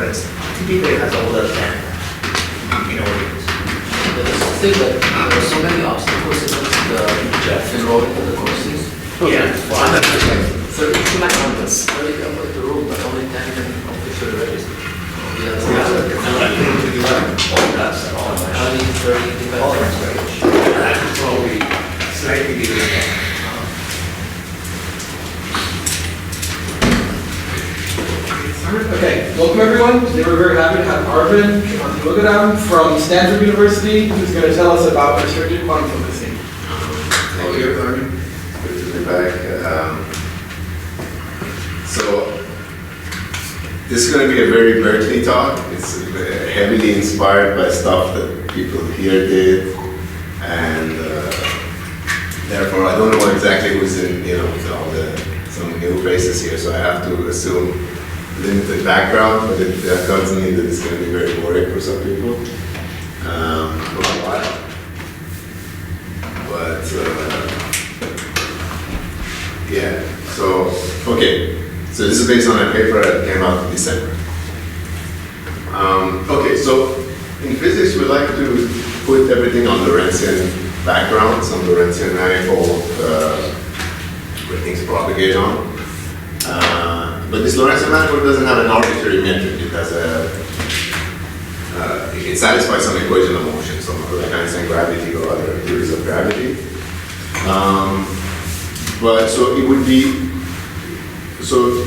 but it's typically has older than orbits. The thing that there are so many obstacles in the enrollment in the courses. Yeah. Well, I'm like 32 members, 30 come with the rule, but only 10 can officially register. Yeah, That's all. only 30 developers. That's probably slightly different. Okay, welcome everyone. Today we're very happy to have Arvin Shahbazi-Moghaddam from Stanford University, who's going to tell us about restricted quantum focusing. Thank you, Arvin. Good to be back. So, this is going to be a very Berkeley talk. It's heavily inspired by stuff that people here did, and therefore I don't know exactly who's in, some new faces here, so I have to assume limited background, but it doesn't mean that it's going to be very boring for some people. For a while. But, yeah, so, okay. So this is based on a paper that came out in December. Okay, so in physics we like to put everything on Lorentzian background, some Lorentzian manifold where things propagate on. But this Lorentzian manifold doesn't have an arbitrary metric. It has it satisfies some equation of motion, some like Einstein gravity or other theories of gravity. But so it would be, so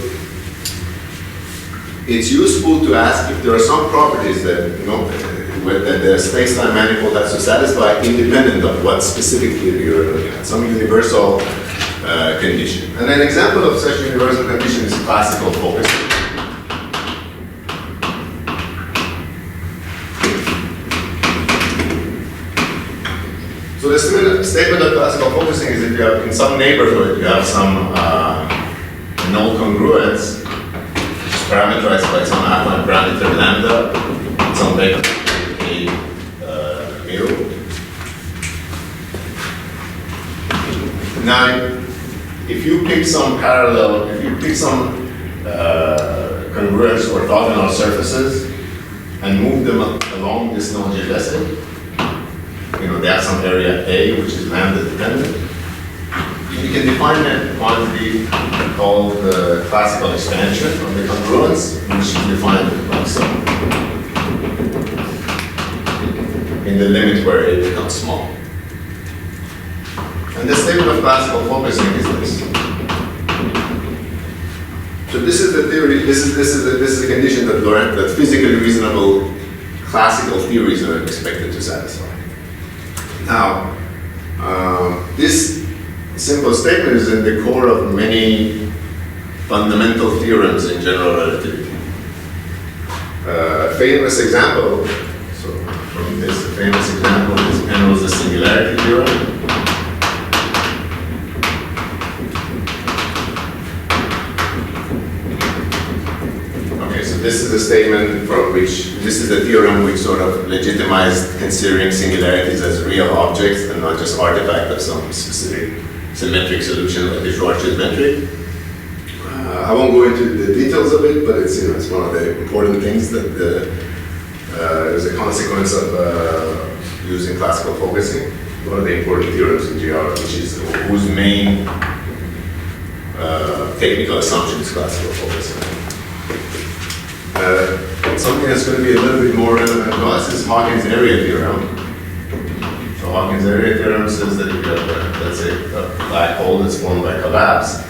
it's useful to ask if there are some properties that, that the space-time manifold has to satisfy independent of what specific theory you're looking at, some universal condition. And an example of such universal condition is classical focusing. So the statement of classical focusing is if you have, in some neighborhood, you have some null congruence, which is parameterized by some affine parameter lambda, some vector a mu. Now, if you pick some parallel, if you pick some congruence orthogonal surfaces and move them along this null geodesic, they have some area A, which is lambda dependent. You can define a quantity called the classical expansion of the congruence, which is defined like so. In the limit where A becomes small. And the statement of classical focusing is this. So this is the theory. This is a condition that physically reasonable classical theories are expected to satisfy. Now, this simple statement is in the core of many fundamental theorems in general relativity. A famous example. So from this, a famous example is Penrose's singularity theorem. This is a statement from which, this is a theorem which sort of legitimized considering singularities as real objects and not just artifact of some specific symmetric solution like the Schwarzschild metric. I won't go into the details of it, but it's, it's one of the important things that is a consequence of using classical focusing. One of the important theorems in GR, which is whose main technical assumption is classical focusing. Something that's going to be a little bit more relevant to us is Hawkins area theorem. So Hawkins area theorem says that if you have, let's say, a black hole that's formed by collapse,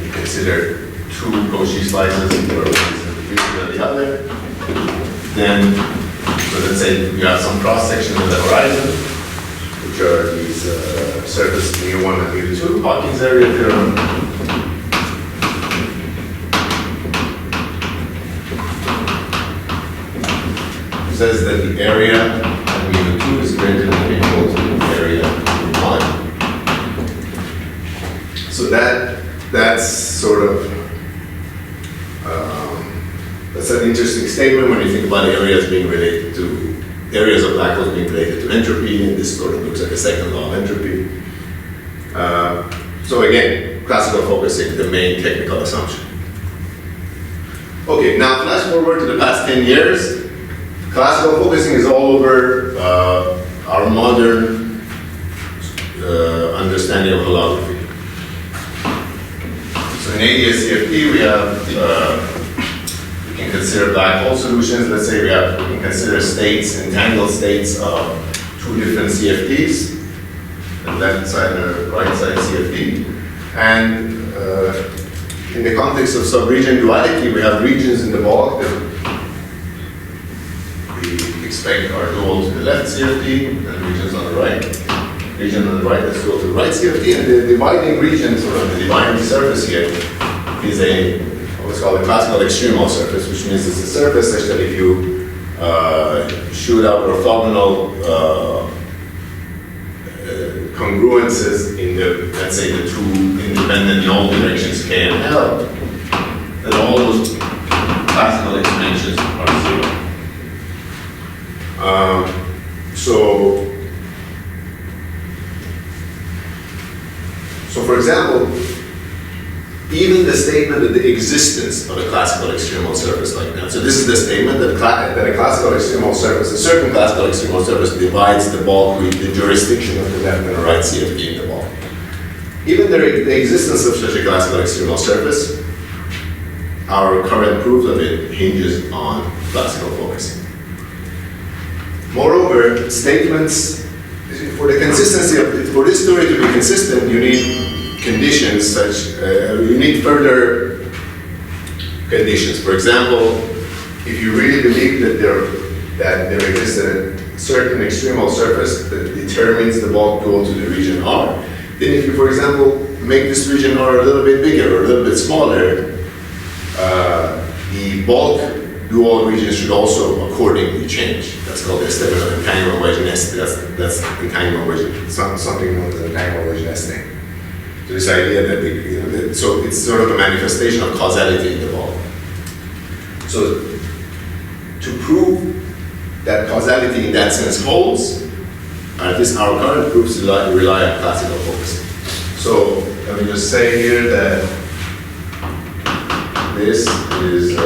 you consider two Cauchy slices where one is in the future of the other. Then, so let's say you have some cross section of the horizon, which are these surfaces mu1 and mu2. Hawkins area theorem says that the area of mu2 is greater than or equal to the area of mu1. So that's sort of that's an interesting statement when you think about areas being related to areas of black holes being related to entropy, and this sort of looks like a second law of entropy. So again, classical focusing, the main technical assumption. Okay, now flash forward to the past 10 years. Classical focusing is all over our modern understanding of holography. So in ADS-CFT, we have, we can consider black hole solutions. Let's say we can consider states, entangled states of two different CFTs, the left side and the right side CFT. And in the context of subregion duality, we have regions in the bulk that we expect are dual to the left CFT, and regions on the right. Region on the right that's dual to the right CFT, and the dividing region, sort of the dividing surface here, is a what's called a classical extremal surface, which means it's a surface such that if you shoot out orthogonal congruences in the, let's say, the two independent null directions K and L, then all those classical extensions are zero. So for example, even the statement that the existence of a classical extremal surface like that. So this is the statement that, that a classical extremal surface, a certain classical extremal surface divides the bulk with the jurisdiction of the left and the right CFT in the bulk. Even the existence of such a classical extremal surface, our current proof of it hinges on classical focusing. Moreover, statements, for the consistency of, for this story to be consistent, you need conditions such, you need further conditions. For example, if you really believe that there exists a certain extremal surface that determines the bulk dual to the region R, then if you, for example, make this region R a little bit bigger or a little bit smaller, the bulk dual region should also accordingly change. That's called the statement of entanglement wedge nesting. That's entanglement wedge, something known as entanglement wedge nesting. So this idea that so it's sort of a manifestation of causality in the bulk. So to prove that causality in that sense holds, at least our current proofs rely on classical focusing. So let me just say here that this is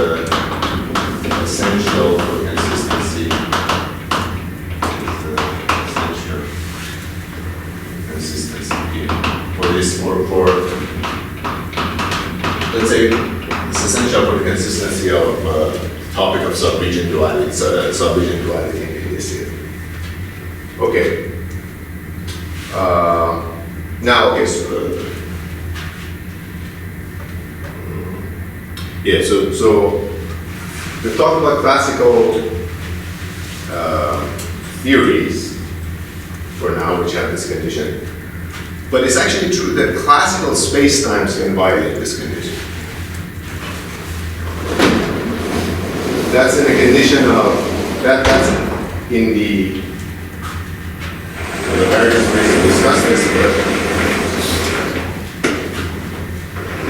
essential for consistency. Essential consistency here. For this, for let's say it's essential for the consistency of topic of subregion duality, subregion duality in this here. Okay. Now, okay, so yeah, so we've talked about classical theories for now, which have this condition. But it's actually true that classical spacetimes can violate this condition. That's in a condition of, that's in the various ways to discuss this, but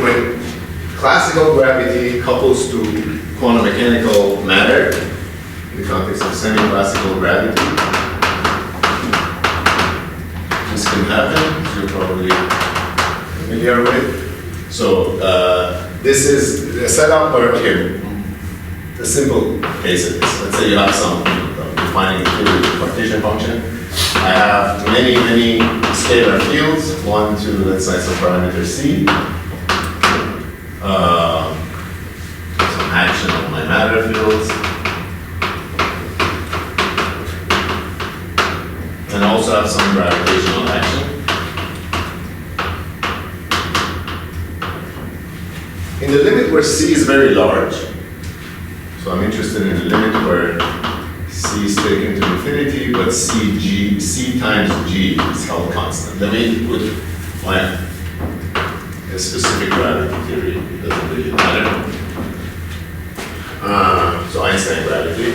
when classical gravity couples to quantum mechanical matter, in the context of semi-classical gravity, this can happen. You're probably familiar with. So this is a setup where, okay, a simple case of this. Let's say you have some defining the theory of the partition function. I have many scalar fields, 1, 2, let's say some parameter C. Some action on my matter fields. And also have some gravitational action. In the limit where C is very large, so I'm interested in the limit where C is taken to infinity, but C times G is held constant. Let me put a specific gravity theory, it doesn't really matter. So Einstein gravity,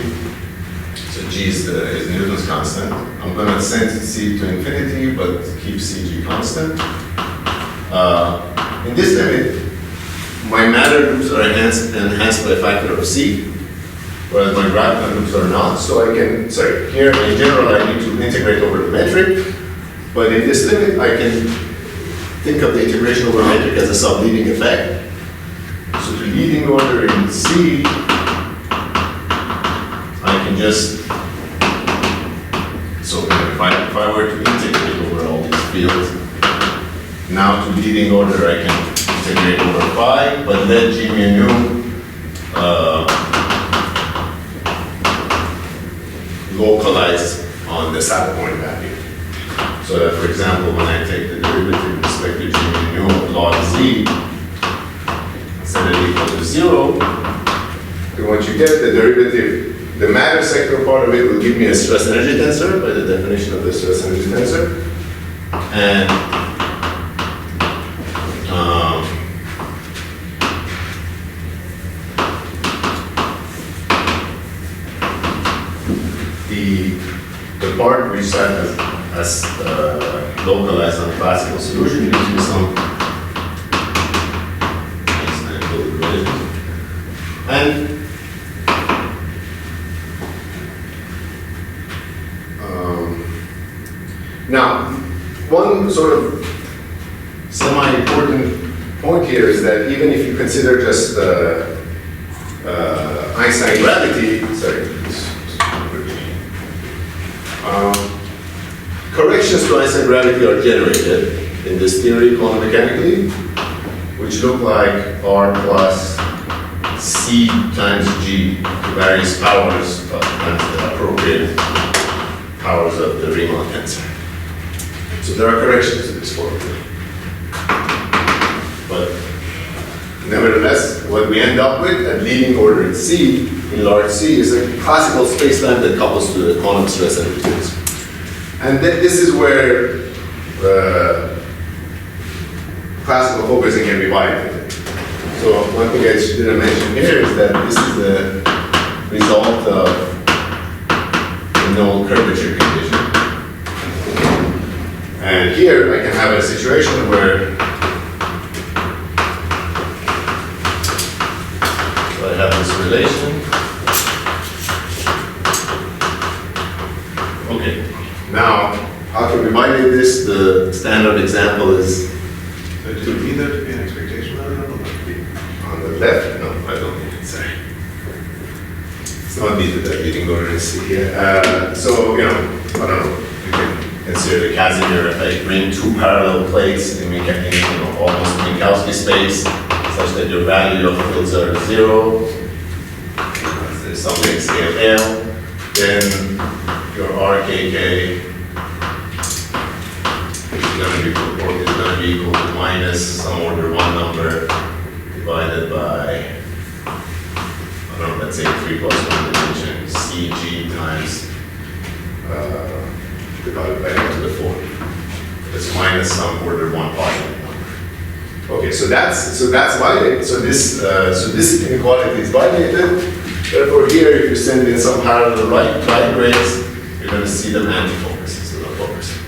so G is Newton's constant. I'm going to send C to infinity, but keep CG constant. In this limit, my matter loops are enhanced by a factor of C, whereas my graviton loops are not. So I can, here in general I need to integrate over the metric, but in this limit I can think of the integration over metric as a subleading effect. So the leading order in C, I can just, so if I were to integrate over all these fields, now to leading order I can integrate over phi, but let G mu nu localize on the set point value. So that, for example, when I take the derivative with respect to G mu nu of log Z, set it equal to 0, then what you get, the derivative, the matter sector part of it will give me a stress energy tensor by the definition of the stress energy tensor. And the part which I has localized on classical solution gives me some and now, one sort of semi-important point here is that even if you consider just Einstein gravity, corrections to Einstein gravity are generated in this theory quantum mechanically, which look like R plus C times G to various powers times the appropriate powers of the Riemann tensor. So there are corrections to this formula. But nevertheless, what we end up with at leading order in C, in large C, is a classical spacetime that couples to the quantum stress energy tensor. And this is where classical focusing can be violated. So one thing I didn't mention here is that this is the result of the null curvature condition. And here I can have a situation where so I have this relation. Okay. Now, how to violate this? The standard example is So it would either be an expectation or not be. on the left. No, I don't need it. Sorry. It's not needed that leading order is here. So, I don't know. You can consider the Casimir effect. Bring two parallel plates in almost Minkowski space, such that your value of fields are 0. There's something scale L. Then your RKK is going to be equal to minus some order 1 number divided by, I don't know, let's say 3 plus 1 dimension CG times divided by n to the 4. That's minus some order 1 positive number. Okay, so that's violated. So this inequality is violated. Therefore, here, if you send in some parallel right grades, you're going to see them anti-focus instead of focus.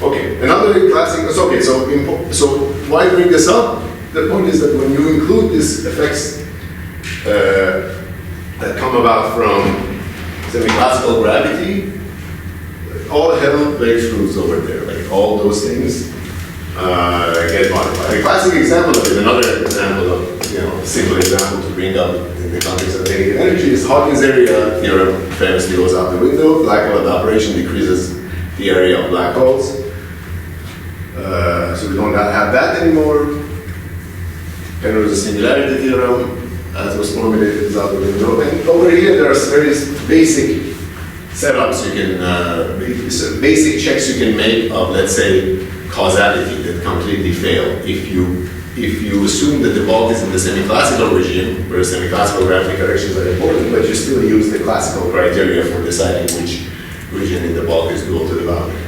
Okay, another classic. Okay, so why bring this up? The point is that when you include these effects that come about from semi-classical gravity, all hell breaks loose over there. Like all those things get modified. A classic example of it, another example of simple example to bring up in the context of negative energy is Hawkins area theorem famously goes out the window. Black hole evaporation decreases the area of black holes. So we don't have that anymore. Penrose's singularity theorem, as was formulated, is out the window. And over here, there are various basic setups you can, basic checks you can make of, let's say, causality that completely fail. If you assume that the bulk is in the semi-classical regime, where semi-classical gravity corrections are important, but you still use the classical criteria for deciding which region in the bulk is dual to the boundary.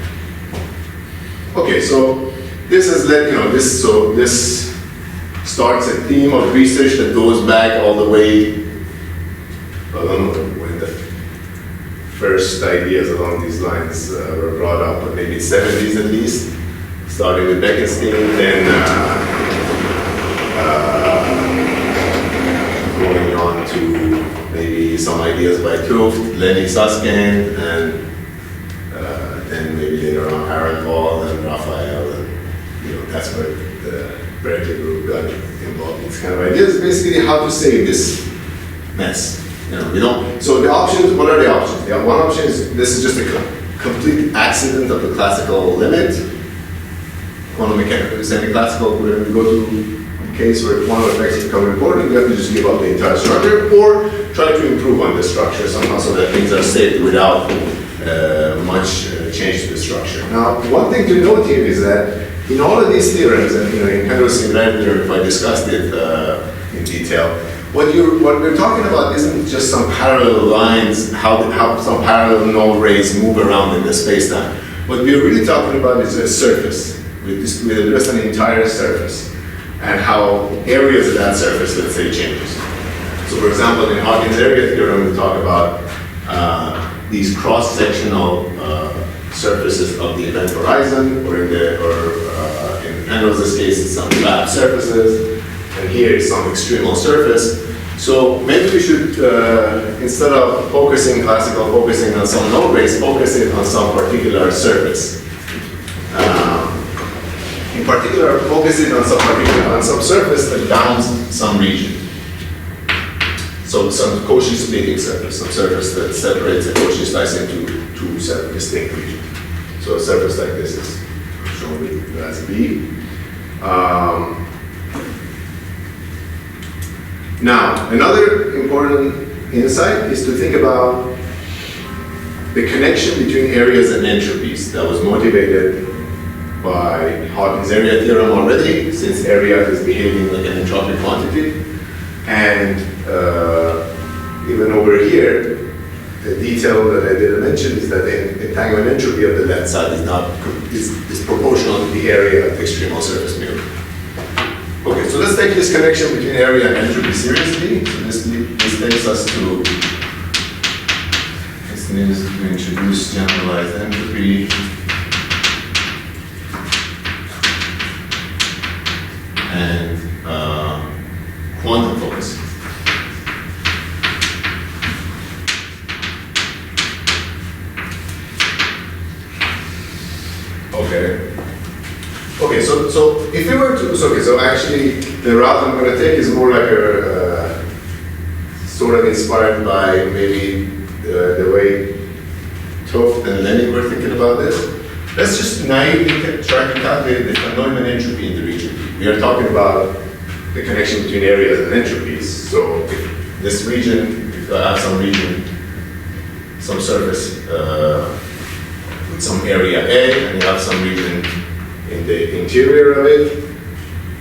Okay, so this has led, this starts a theme of research that goes back all the way, I don't know when the first ideas along these lines were brought up, but maybe 70s at least, starting with Bekenstein, then going on to maybe some ideas by Tuft, Lenny Susskind, and then maybe later on Aaron Paul and Raphael, and that's where the Berkeley group got it. involved in this kind of ideas. Basically, how to save this mess. We don't. So the options. What are the options? Yeah, one option is this is just a complete accident of the classical limit. Quantum mechanical, semi-classical. Whenever we go to a case where quantum effects become important, we have to just give up the entire structure, or try to improve on the structure somehow so that things are saved without much change to the structure. Now, one thing to note here is that in all of these theorems, and in Penrose's singularity theorem, I discussed it in detail. What we're talking about isn't just some parallel lines, how some parallel null rays move around in the space-time. What we're really talking about is a surface. We address an entire surface and how areas of that surface, let's say, changes. So, for example, in Hawkins area theorem, we talk about these cross-sectional surfaces of the event horizon, or in Penrose's case, it's some flat surfaces, and here is some extremal surface. So maybe we should, instead of focusing on some null rays, focus it on some particular surface. In particular, focusing on some surface that bounds some region. So some Cauchy splitting surface, some surface that separates a Cauchy slice into two distinct regions. So a surface like this is shown as B. Now, another important insight is to think about the connection between areas and entropies that was motivated by Hawkins area theorem already, since area is behaving like an entropic quantity. And even over here, the detail that I didn't mention is that the entanglement entropy of the left side is proportional to the area of the extremal surface mirror. Okay, so let's take this connection between area and entropy seriously. So this takes us to introduce generalized entropy. And quantum focus. Okay, so if we were to, so actually the route I'm going to take is more like a sort of inspired by maybe the way Toft and Lenin were thinking about this. Let's just naively try to calculate the von Neumann entropy in the region. We are talking about the connection between areas and entropies. So if this region, if I have some surface with some area A, and you have some region in the interior of it,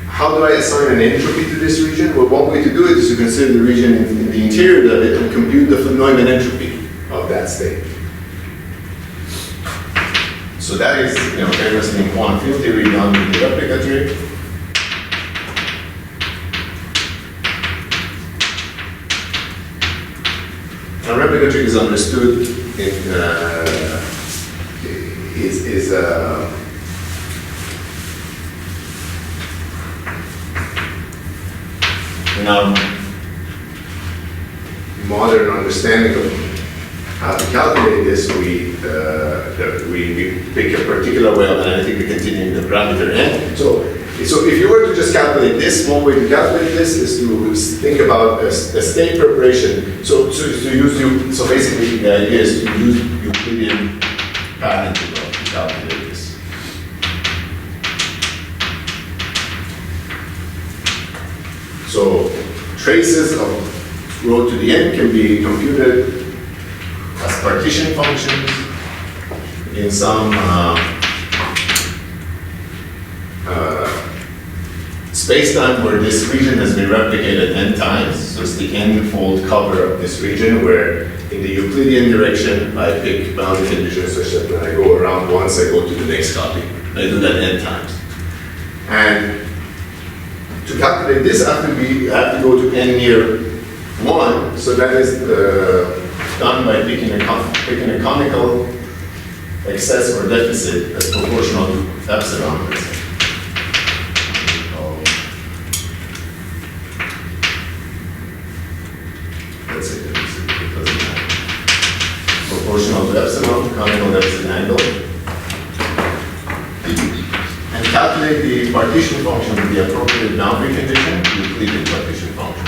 how do I assign an entropy to this region? Well, one way to do it is to consider the region in the interior of it and compute the von Neumann entropy of that state. So that is, famously in quantum field theory done with the replica trick. And replica trick is understood in our modern understanding of how to calculate this, we pick a particular way of analytically continuing the parameter n. So if you were to just calculate this, one way to calculate this is to think about a state preparation. So basically the idea is to use Euclidean path integral to calculate this. So traces of rho to the n can be computed as partition functions in some space-time where this region has been replicated n times. So it's the n-fold cover of this region where in the Euclidean direction I pick boundary conditions such that when I go around once I go to the next copy. I do that n times. And to calculate this I have to go to n near 1, so that is done by picking a conical excess or deficit that's proportional to epsilon. Let's say deficit, it doesn't matter. Proportional to epsilon, conical deficit angle. And calculate the partition function with the appropriate boundary condition, Euclidean partition function.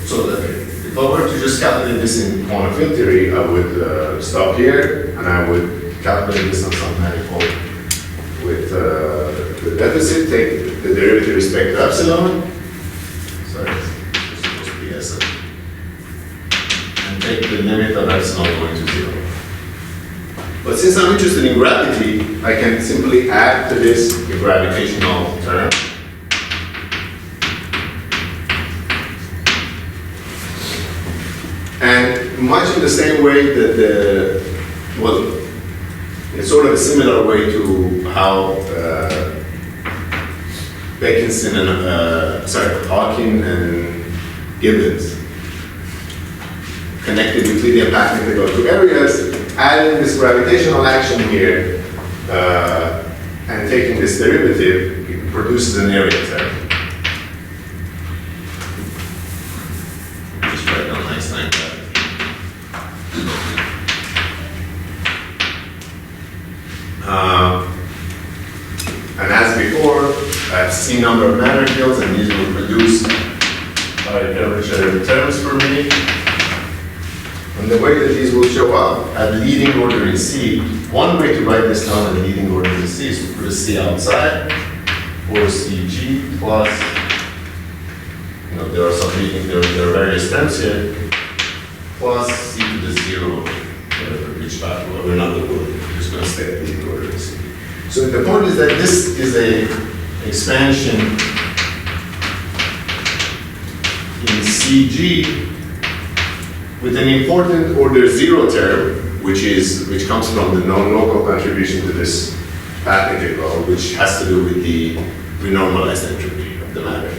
So that if I were to just calculate this in quantum field theory, I would stop here and I would calculate this on some manifold with the deficit, take the derivative with respect to epsilon. Sorry, it's supposed to be S. And take the limit of epsilon going to 0. But since I'm interested in gravity, I can simply add to this the gravitational term. And much in the same way that well, in sort of a similar way to how Beckinson and, Hawking and Gibbons connected Euclidean path integral to areas, adding this gravitational action here and taking this derivative, it produces an area term. Just write down Einstein gravity. And as before, I have C number of matter fields, and these will produce curvature terms for me. And the way that these will show up at leading order in C, one way to write this down at leading order in C is to put a C outside, or CG plus, there are some leading, there are various terms here, plus C to the 0, whatever, which back, we're not going to go, we're just going to stay at leading order in C. So the point is that this is a expansion in CG with an important order 0 term, which comes from the non-local contribution to this path integral, which has to do with the renormalized entropy of the matter.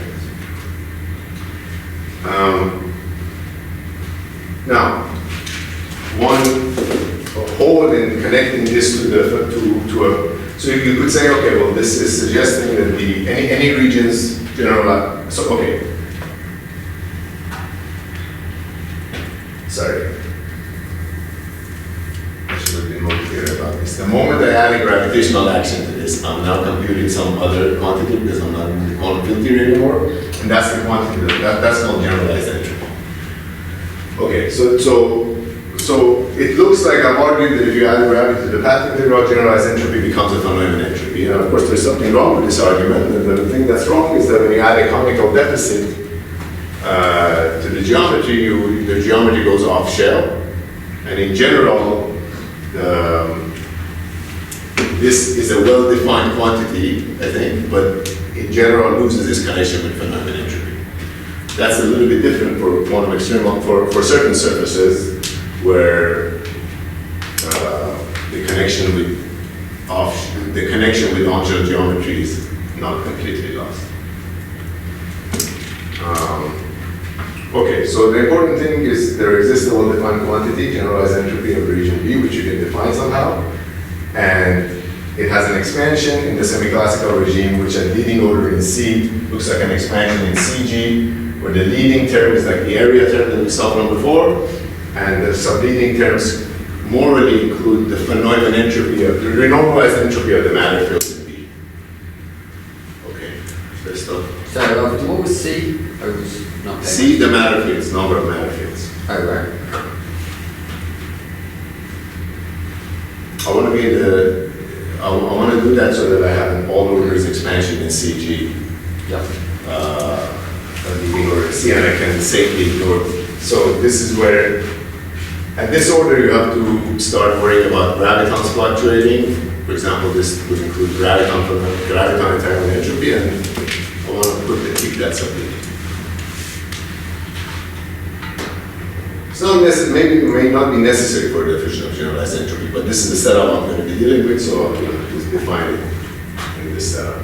Now, one hole in connecting this to a so you could say, okay, well, this is suggesting that any regions generalize. So okay. Sorry. I should have been more clear about this. The moment I add a gravitational action to this, I'm now computing some other quantity because I'm not in the quantum field theory anymore, and that's the quantity that's called generalized entropy. Okay, so it looks like I've argued that if you add gravity to the path integral, generalized entropy becomes a von Neumann entropy. And of course, there's something wrong with this argument. And the thing that's wrong is that when you add a conical deficit to the geometry, the geometry goes off shell. And in general, this is a well-defined quantity, I think, but in general loses this connection with von Neumann entropy. That's a little bit different for quantum extreme, for certain surfaces where the connection with on-shell geometry is not completely lost. Okay, so the important thing is there exists a well-defined quantity, generalized entropy of region B, which you can define somehow, and it has an expansion in the semiclassical regime, which at leading order in C looks like an expansion in CG, where the leading term is like the area term that we saw from before, and the subleading terms morally include the von Neumann entropy of the renormalized entropy of the matter field in B. Okay, first off. Sorry, Arvin, what was C? I was not paying. C, the matter fields, number of matter fields. Oh, right. I want to be I want to do that so that I have an all orders expansion in CG. Yeah. Leading order C, and I can safely ignore. So this is where, at this order, you have to start worrying about gravitons fluctuating. For example, this would include graviton entanglement entropy, and I want to keep that subleading. It's not maybe it may not be necessary for the definition of generalized entropy, but this is the setup I'm going to be dealing with, so I'm going to define it in this setup.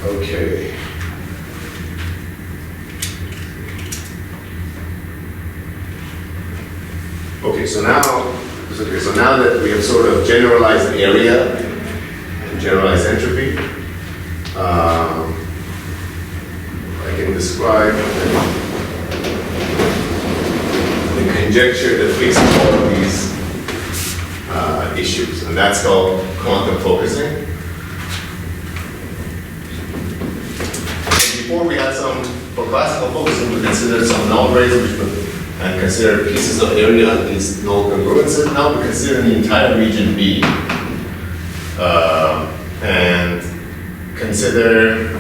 Okay. Okay, so now that we have sort of generalized area and generalized entropy, I can describe the conjecture that fixes all of these issues, and that's called quantum focusing. Before we had for classical focusing, we considered some null rays, and consider pieces of area on these null congruences. Now we consider the entire region B, and consider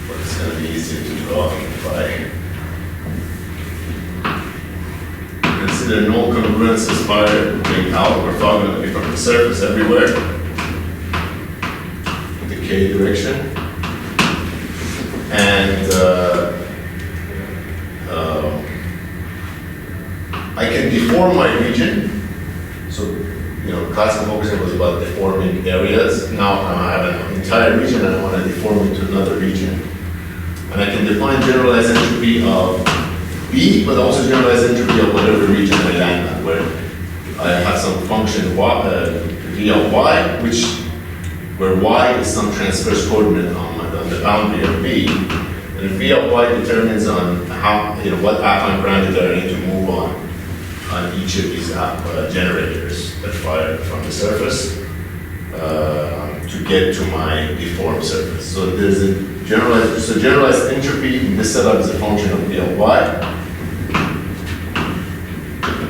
what's going to be easier to draw consider null congruences firing out orthogonally from the surface everywhere, the k direction, and I can deform my region. So, classical focusing was about deforming areas. Now I have an entire region and I want to deform it to another region. And I can define generalized entropy of B, but also generalized entropy of whatever region I land on, where I have some function v of y, where y is some transverse coordinate on the boundary of B. And v of y determines on how, what affine parameter I need to move on each of these generators that fire from the surface to get to my deformed surface. So there's a generalized entropy in this setup is a function of v of y.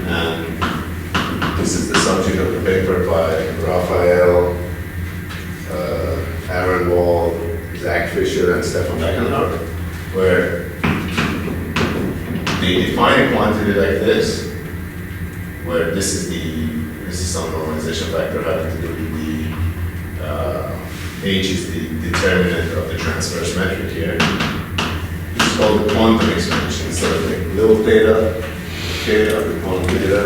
And this is the subject of the paper by Raphael, Arvin, Zach Fisher, and Stefan Beckenhauer, where they define a quantity like this, where this is some normalization factor having to do with the H is the determinant of the transverse metric here. It's called the quantum expansion. So like little theta, k of the quantum theta,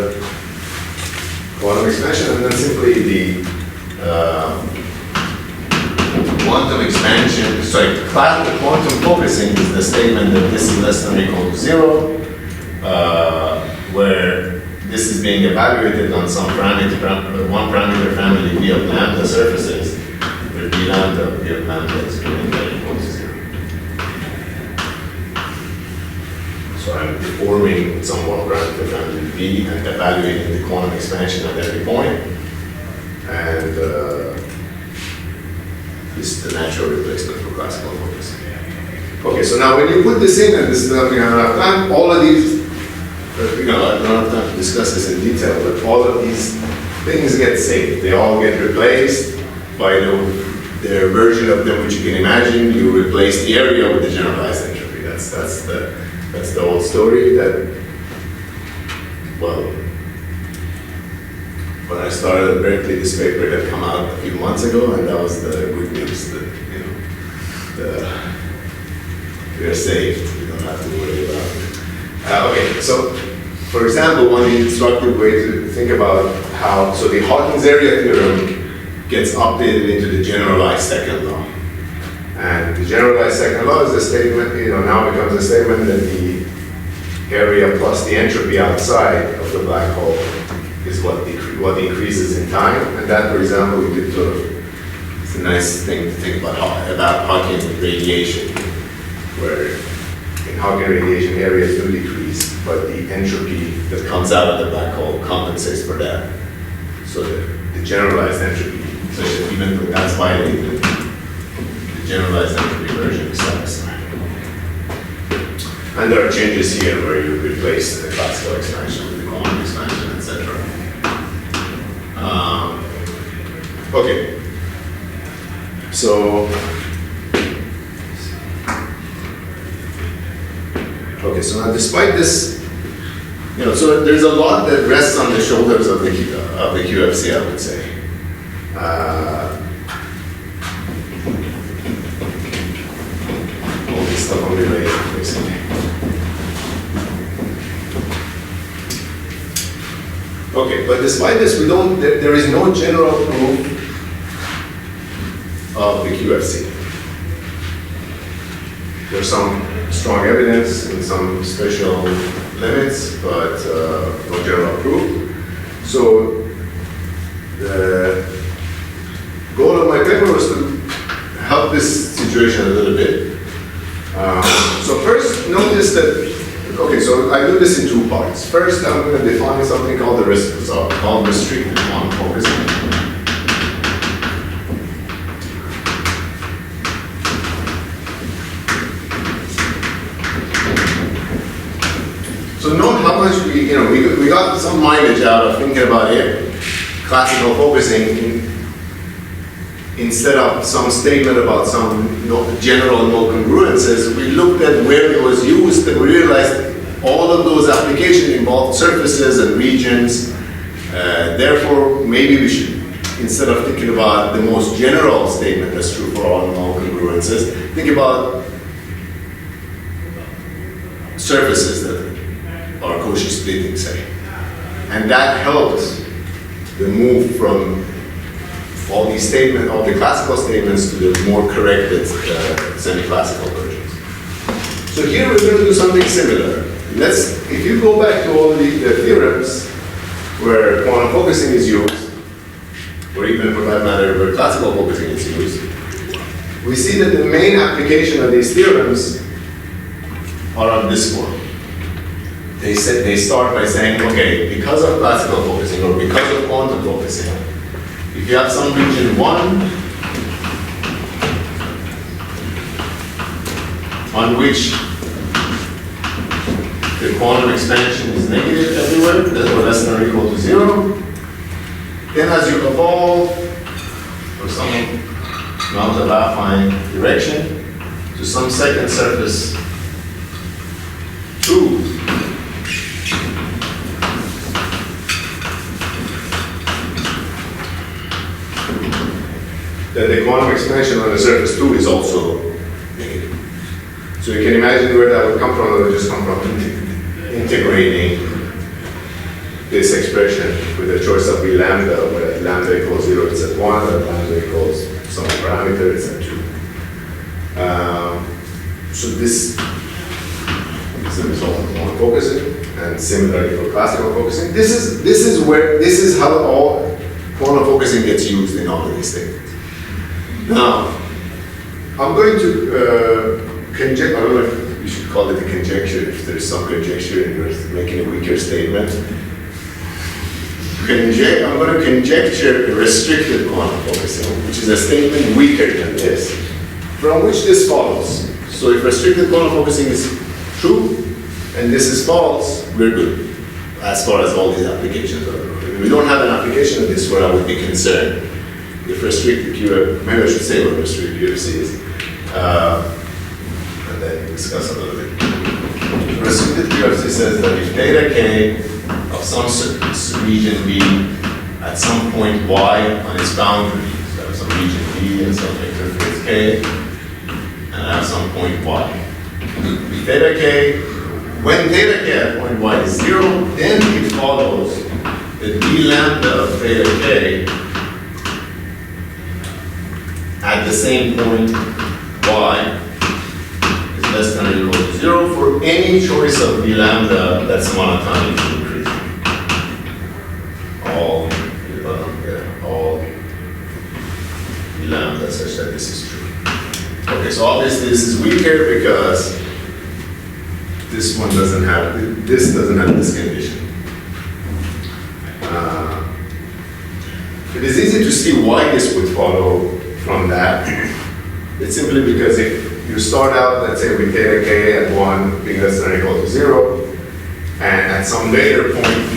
quantum expansion, and then simply the quantum expansion. Sorry, classical quantum focusing is the statement that this is less than or equal to 0, where this is being evaluated on some one parameter family v of lambda surfaces, where v lambda v of lambda is greater than or equal to 0. So I'm deforming some one parameter family v and evaluating the quantum expansion at every point, and this is the natural replacement for classical focusing. Okay, so now when you put this in, and this is nothing I don't have time, all of these. I don't have time to discuss this in detail, but all of these things get saved. They all get replaced by their version of them, which you can imagine. You replace the area with the generalized entropy. That's the old story. That, well, when I started at Berkeley, this paper had come out a few months ago, and that was the good news. That we're saved. We don't have to worry about it. Okay, so for example, one instructive way to think about so the Hawkins area theorem gets updated into the generalized second law. And the generalized second law is a statement, now becomes a statement that the area plus the entropy outside of the black hole is what increases in time. And that, for example, we did it's a nice thing to think about Hawking radiation, where in Hawking radiation areas do decrease, but the entropy that comes out of the black hole compensates for that. So the generalized entropy, so even though that's violated, the generalized entropy version is satisfied. And there are changes here where you replace the classical expansion with the quantum expansion, etc. Okay. So now despite this, so there's a lot that rests on the shoulders of the QFC, I would say. All this stuff on related, basically. Okay, but despite this, there is no general proof of the QFC. There's some strong evidence and some special limits, but no general proof. So the goal of my paper was to help this situation a little bit. So first, notice that, okay, so I do this in two parts. First, I'm going to define something called called restricted quantum focusing. So note how much we got some mileage out of thinking about classical focusing instead of some statement about some general no congruences. We looked at where it was used and we realized all of those applications involved surfaces and regions. Therefore, maybe we should, instead of thinking about the most general statement that's true for all no congruences, think about surfaces that are Cauchy splitting, say. And that helps the move from all these statements, all the classical statements to the more corrected semi-classical versions. So here we're going to do something similar. If you go back to all the theorems where quantum focusing is used, or even for that matter, where classical focusing is used, we see that the main application of these theorems are on this form. They start by saying, okay, because of classical focusing or because of quantum focusing, if you have some region 1 on which the quantum expansion is negative everywhere, or less than or equal to 0, then as you evolve for some amount of affine direction to some second surface 2, then the quantum expansion on the surface 2 is also negative. So you can imagine where that would come from. It would just come from integrating this expression with a choice of B lambda, where lambda equals 0 it's at 1, and lambda equals some parameter it's at 2. So this is the result of quantum focusing, and similarly for classical focusing. This is how all quantum focusing gets used in all of these statements. Now, I'm going to conjecture, I don't know if you should call it a conjecture, if there's some conjecture and you're making a weaker statement. I'm going to conjecture restricted quantum focusing, which is a statement weaker than this, from which this follows. So if restricted quantum focusing is true, and this is false, we're good, as far as all these applications are. We don't have an application of this where I would be concerned. If restricted QFC, maybe I should say what restricted QFC is, and then discuss a little bit. Restricted QFC says that if theta k of some region B at some point y on its boundary, so I have some region B and some vector field k, and I have some point y. Theta k, when theta k at point y is 0, then it follows that d lambda of theta k at the same point y is less than or equal to 0 for any choice of d lambda that's monotonically increasing. All d lambda such that this is true. Okay, so obviously this is weaker because this one doesn't have this condition. It is easy to see why this would follow from that. It's simply because if you start out, let's say with theta k at 1 being less than or equal to 0, and at some later point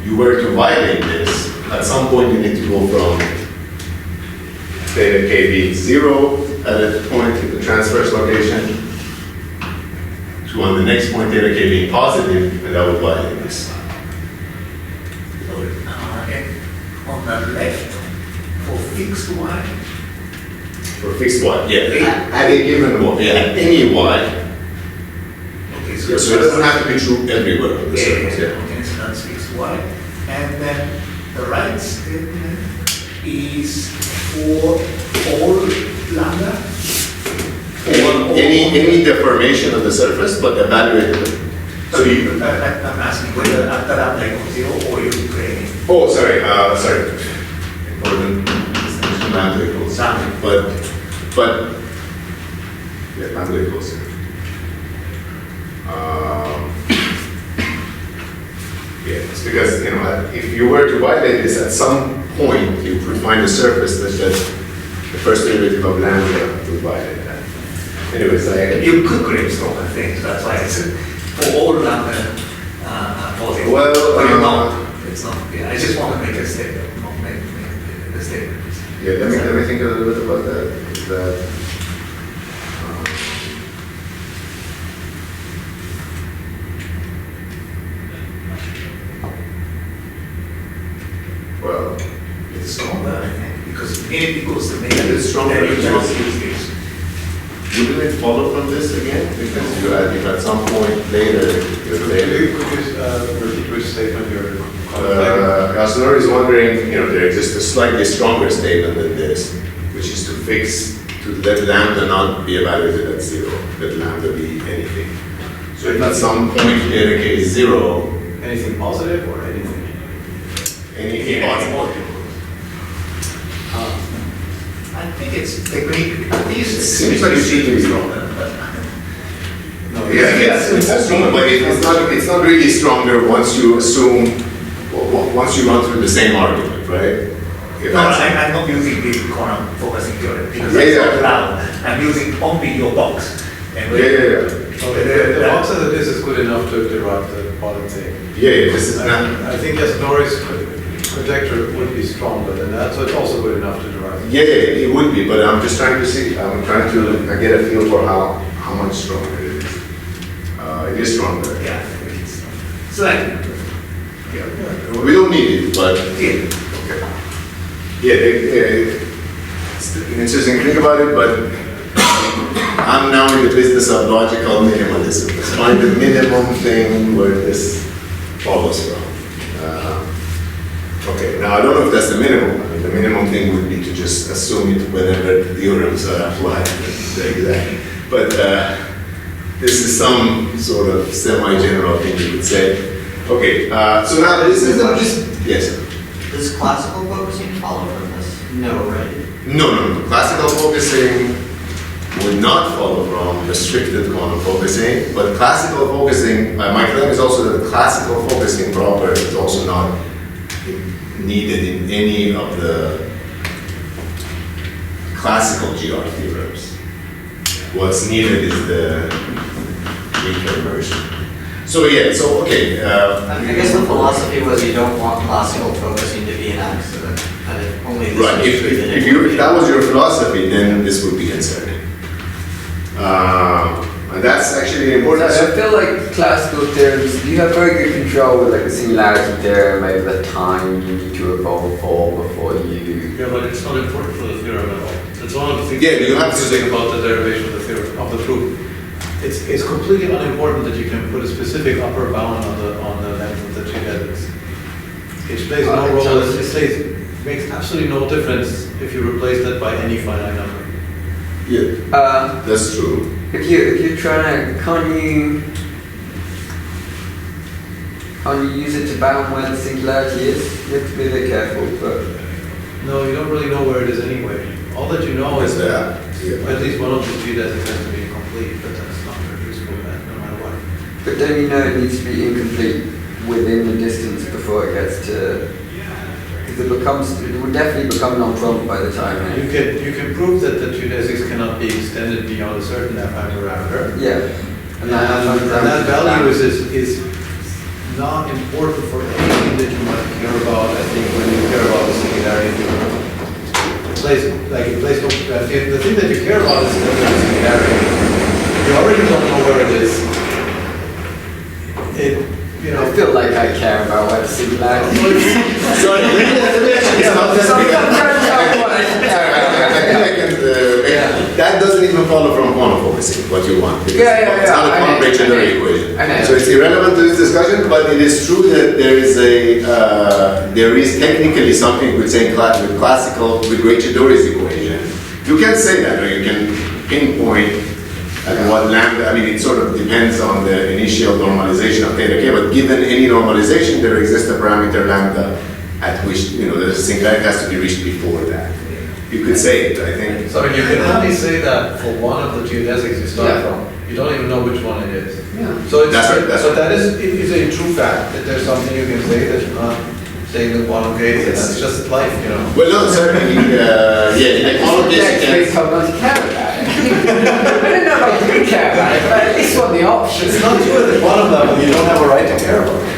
you were to violate this, at some point you need to go from theta k being 0 at a point in the transverse location to on the next point theta k being positive, and that would violate this. And on the left, for fixed y. For fixed y, yeah. At a given y, yeah, at any y. Okay, So it doesn't have to be true everywhere on the surface, yeah. Okay, so that's fixed y. And then the right statement is for all lambda. Any deformation of the surface, but evaluate it. So you, I'm asking whether after lambda equals 0 or you create. oh, sorry. Important distinction, lambda equals 0. But yeah, lambda equals 0. Yeah, it's because, you know, if you were to violate this at some point, you would find a surface that the first derivative of lambda would violate that. Anyways, You could create stronger things, that's why I said, for all lambda positive. Well, But it's not, yeah, I just want to make a statement, not make the statement. yeah, let me think a little bit about that. Well, It's stronger, I think, because n equals the main. It is stronger, Then you it's just stronger. use this. wouldn't it follow from this again? Because if at some point later, Could you repeat which statement you're Asnor is wondering, you know, there exists a slightly stronger statement than this, which is to let lambda not be evaluated at 0, let lambda be anything. So if at some point theta k is 0, anything positive or anything? anything possible. I think it's technique, at least It seems like it should be stronger, but. No, Yeah, it's stronger, but it's not really stronger once you assume, once you run through the same argument, right? If No, that's- I'm not using the quantum focusing theorem because Yeah, it's yeah. not allowed. I'm using only your box. And Yeah, yeah, yeah. Okay, the box as it is good enough to derive the bottom thing. Yeah, yeah, this is not. I think yes, Norris conjecture would be stronger than that, so it's also good enough to derive. Yeah, yeah, it would be, but I'm just trying to see, I'm trying to get a feel for how much stronger it is. It is stronger. Yeah, it's slightly. Yeah. We don't need it, but, Yeah. okay. Yeah, it's interesting to think about it, but I'm now in the business of logical minimalism. Let's find the minimum thing where this follows from. Okay, now I don't know if that's the minimum. I mean, the minimum thing would be to just assume it whenever the theorems are applied. Exactly. But this is some sort of semi-general thing you could say. Okay, so now this is yes. Does classical focusing follow from this? No, right? No. Classical focusing would not follow from restricted quantum focusing, but classical focusing, my claim is also that the classical focusing proper is also not needed in any of the classical GR theorems. What's needed is the weaker version. So yeah, so okay. I guess the philosophy was you don't want classical focusing to be an accident, and if only this Right, is true, then it if would be. that was your philosophy, then this would be inserted. And that's actually important. I feel like classical theorems, you have very good control with like the singularity theorem, maybe the time you need to evolve for before you. Yeah, but it's not important for the theorem at all. It's one of the things Yeah, you have to think about the derivation of the theorem, of the proof. It's completely unimportant that you can put a specific upper bound on the length of the geodesics. It plays no role, makes absolutely no difference if you replace that by any finite number. Yeah, that's true. If you're trying to, can't you use it to bound where the singularity is? You have to be a bit careful, but. No, you don't really know where it is anyway. All that you know is Is that? Yeah. at least one of these geodesics has to be incomplete, but that's not very useful no matter what. But don't you know it needs to be incomplete within the distance before it gets to. Because it will definitely become non-prompt by the time. You can prove that the geodesics cannot be extended beyond a certain FI parameter. Yeah. And that value is not important for anything that you might care about, I think, when you care about the singularity. The thing that you care about is the singularity. You already don't know where it is. I feel like I care about where the singularity is. Sorry, let me actually stop that. That doesn't even follow from quantum focusing, what you want. Because Yeah, it's not a I know, quantum-Braneworld I know. equation. I know. So it's irrelevant to this discussion, but it is true that there is technically something with saying with Braneworld's equation. You can say that, or you can pinpoint at what lambda. I mean, it sort of depends on the initial normalization of theta k, but given any normalization, there exists a parameter lambda at which, the singularity has to be reached before that. You could say it, I think. So you can only say that for one of the geodesics you start Yeah. from. You don't even know which one it is. Yeah. So it's, That's right, that's so right. that is a true fact, that there's something you can say that you're not saying in the quantum case, and that's just life, you know. Well, no, certainly, yeah, all of this you Actually, can. told not to care about it. I didn't know I did care about it, but at least want the option. It's not true at the quantum level, you don't have a right to care about it.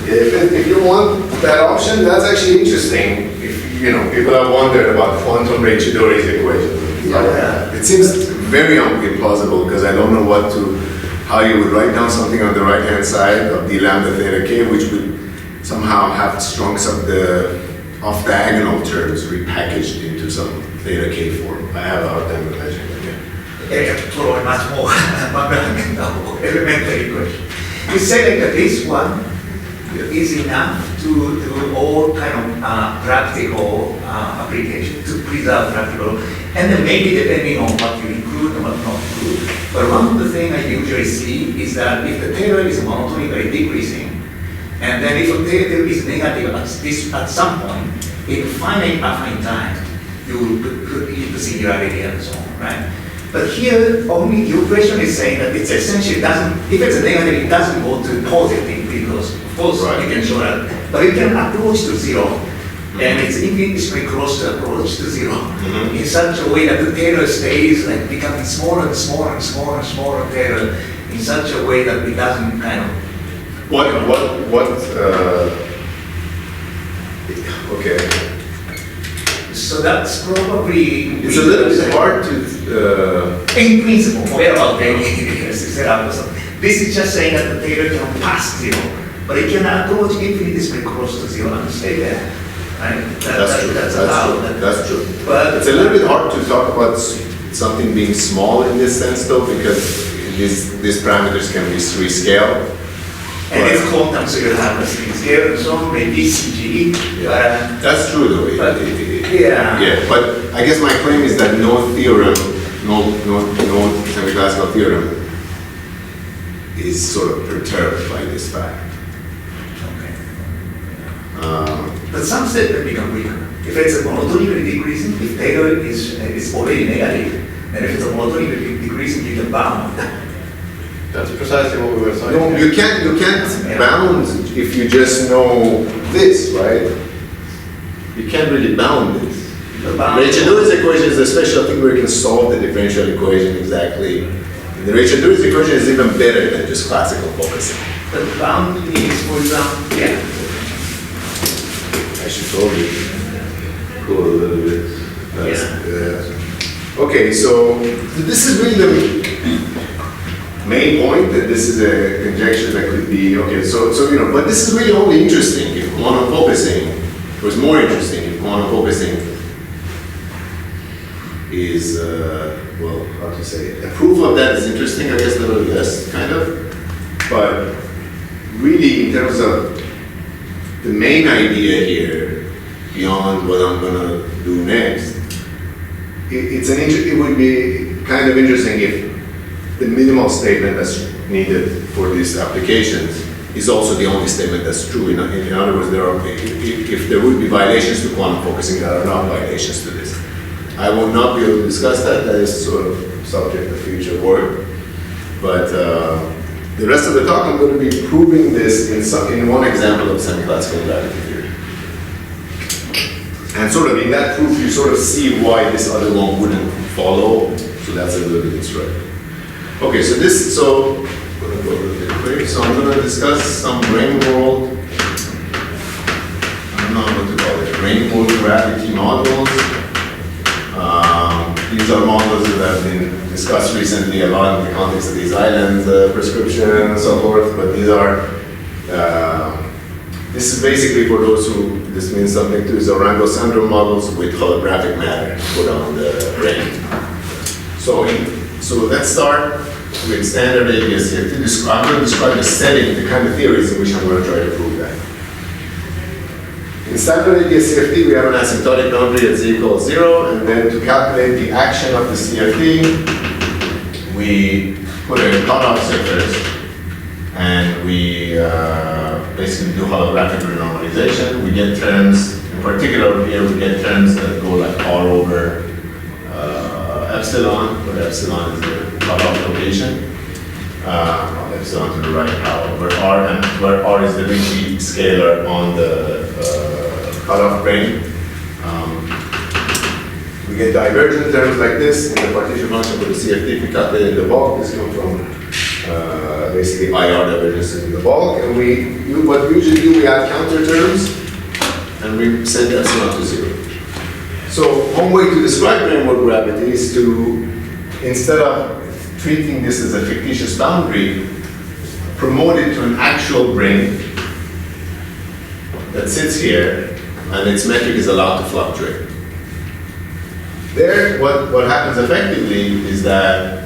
If you want that option, that's actually interesting. If, you know, people have wondered about quantum Ricciardo's equation. Yeah. It seems very implausible because I don't know how you would write down something on the right-hand side of the lambda theta k, which would somehow have chunks of the off-diagonal terms repackaged into some theta k form. I have a hard time imagining it. Probably much more elementary question. You say that this one is enough to do all kind of practical application, to preserve practical, and then maybe depending on what you include and what not include. But one of the things I usually see is that if the theta is monotonically decreasing, and then if the theta is negative at some point, in finite affine time, you could hit the singularity and so on, right? But here, only your question is saying that it's essentially doesn't, if it's a negative, it doesn't go to positive, because of course you can show that, but it can approach to zero, and it's infinitesimally close to approach to zero, in such a way that the theta stays like becoming smaller and smaller and smaller and smaller theta, in such a way that it doesn't kind of. Okay. So that's probably. It's a little bit hard to, in principle, well, this is just saying that the theta can pass zero, but it can approach infinitesimally close to zero and stay there. Right? That's true. That's true. But it's a little bit hard to talk about something being small in this sense, though, because these parameters can be rescaled. And it's quantum, so you have a string scale and so on, maybe CG. That's true, though. Yeah. Yeah, but I guess my claim is that no theorem, no semiclassical theorem is sort of perturbed by this fact. Okay. But some statement become weaker. If it's a monotonically decreasing, if theta is already negative, then if it's a monotonically decreasing, you can bound. That's precisely what we were saying. No, you can't bound if you just know this, right? You can't really bound this. Ricciardo's equation is a special thing where you can solve the differential equation exactly. And the Ricciardo's equation is even better than just classical focusing. The bound means, for example, yeah. I should probably go a little bit. Okay, so this is really the main point, that this is a conjecture that could be, okay, so you know, but this is really only interesting if quantum focusing, it was more interesting if quantum focusing is, well, how to say it, a proof of that is interesting, I guess, nevertheless, kind of, but really in terms of the main idea here, beyond what I'm gonna do next, it would be kind of interesting if the minimal statement that's needed for these applications is also the only statement that's true. In other words, if there would be violations to quantum focusing, there are not violations to this. I will not be able to discuss that. That is sort of subject to future work. But the rest of the talk, I'm going to be proving this in one example of semiclassical gravity theory. And sort of in that proof, you sort of see why this other one wouldn't follow. So that's a little bit instructive. Okay, so I'm going to go a little bit quick. So I'm going to discuss some Braneworld, I don't know what to call it, Braneworld gravity models. These are models that have been discussed recently a lot in the context of these island prescription and so forth, but these are, this is basically for those who this means something to, is Rango syndrome models with holographic matter put on the brain. So let's start with standard ABS here. I'm going to describe the setting, the kind of theories in which I'm going to try to prove that. In standard ABS-CFT, we have an asymptotic boundary at z equals 0, and then to calculate the action of the CFT, we put a cutoff surface, and we basically do holographic renormalization. We get terms, in particular here, we get terms that go like R over epsilon, where epsilon is the cutoff location. Epsilon to the right power, where R is the Ricci scalar on the cutoff brane. We get divergent terms like this in the partition function for the CFT. We calculate in the bulk. This comes from basically IR divergences in the bulk. And what we usually do, we add counter terms and we set epsilon to 0. So one way to describe Braneworld gravity is to, instead of treating this as a fictitious boundary, promote it to an actual brane that sits here and its metric is allowed to fluctuate. There, what happens effectively is that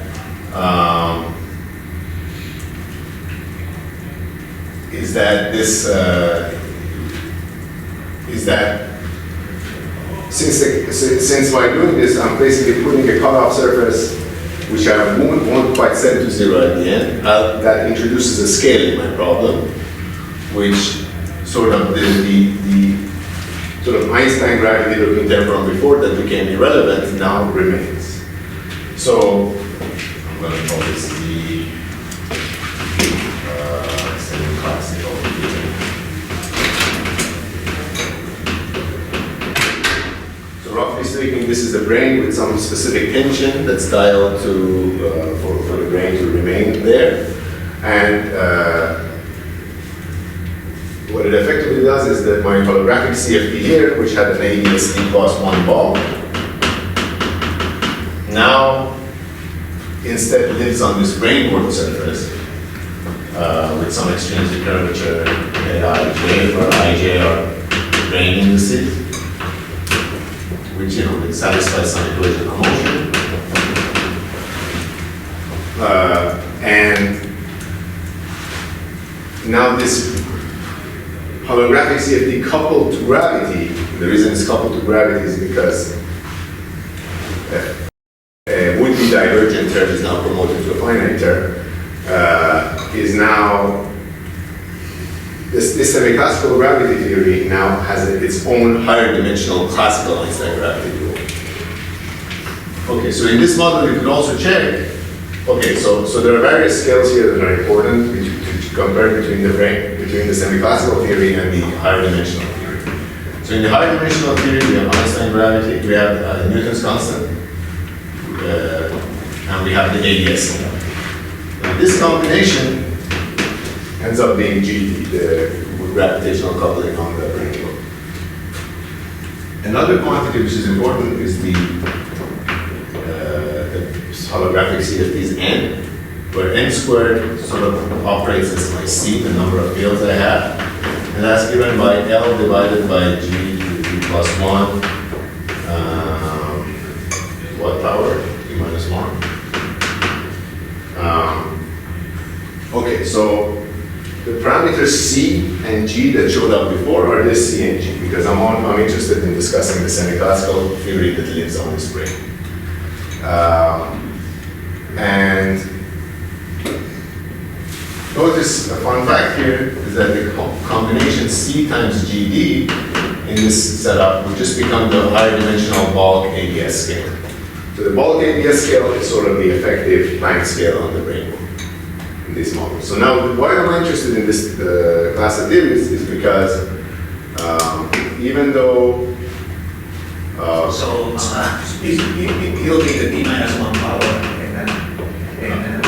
since by doing this, I'm basically putting a cutoff surface which I won't quite set to 0 at the end. That introduces a scale in my problem, which sort of the sort of Einstein gravity looking term from before that became irrelevant now remains. So I'm going to call this the semiclassical. So roughly speaking, this is the brane with some specific tension that's dialed to for the brane to remain there, and what it effectively does is that my holographic CFT here, which had an ADSD plus 1 bulk, now instead lives on this Braneworld surface with some extrinsic curvature Aij, where Ij are brane indices, which it satisfies some equation of motion. And now this holographic CFT coupled to gravity, the reason it's coupled to gravity is because would-be divergent term is now promoted to a finite term, is now, this semiclassical gravity theory now has its own higher dimensional classical Einstein gravity rule. Okay, so in this model you can also check, okay, so there are various scales here that are important to compare between the semiclassical theory and the higher dimensional theory. So in the higher dimensional theory, we have Einstein gravity, we have Newton's constant, and we have the ADS. Now, this combination ends up being G, the gravitational coupling on the Braneworld. Another quantity which is important is the holographic CFT's N, where N squared sort of operates as my C, the number of fields I have, and that's given by L divided by G to the plus 1, what power? E minus 1. Okay, so the parameters C and G that showed up before are this C and G, because I'm interested in discussing the semiclassical theory that lives on this brane. And notice a fun fact here is that the combination C times GD in this setup will just become the higher dimensional bulk ADS scale. So the bulk ADS scale is sort of the effective Planck scale on the Braneworld in this model. So now why am I interested in this class of theories is because even though you'll be the D minus 1 power and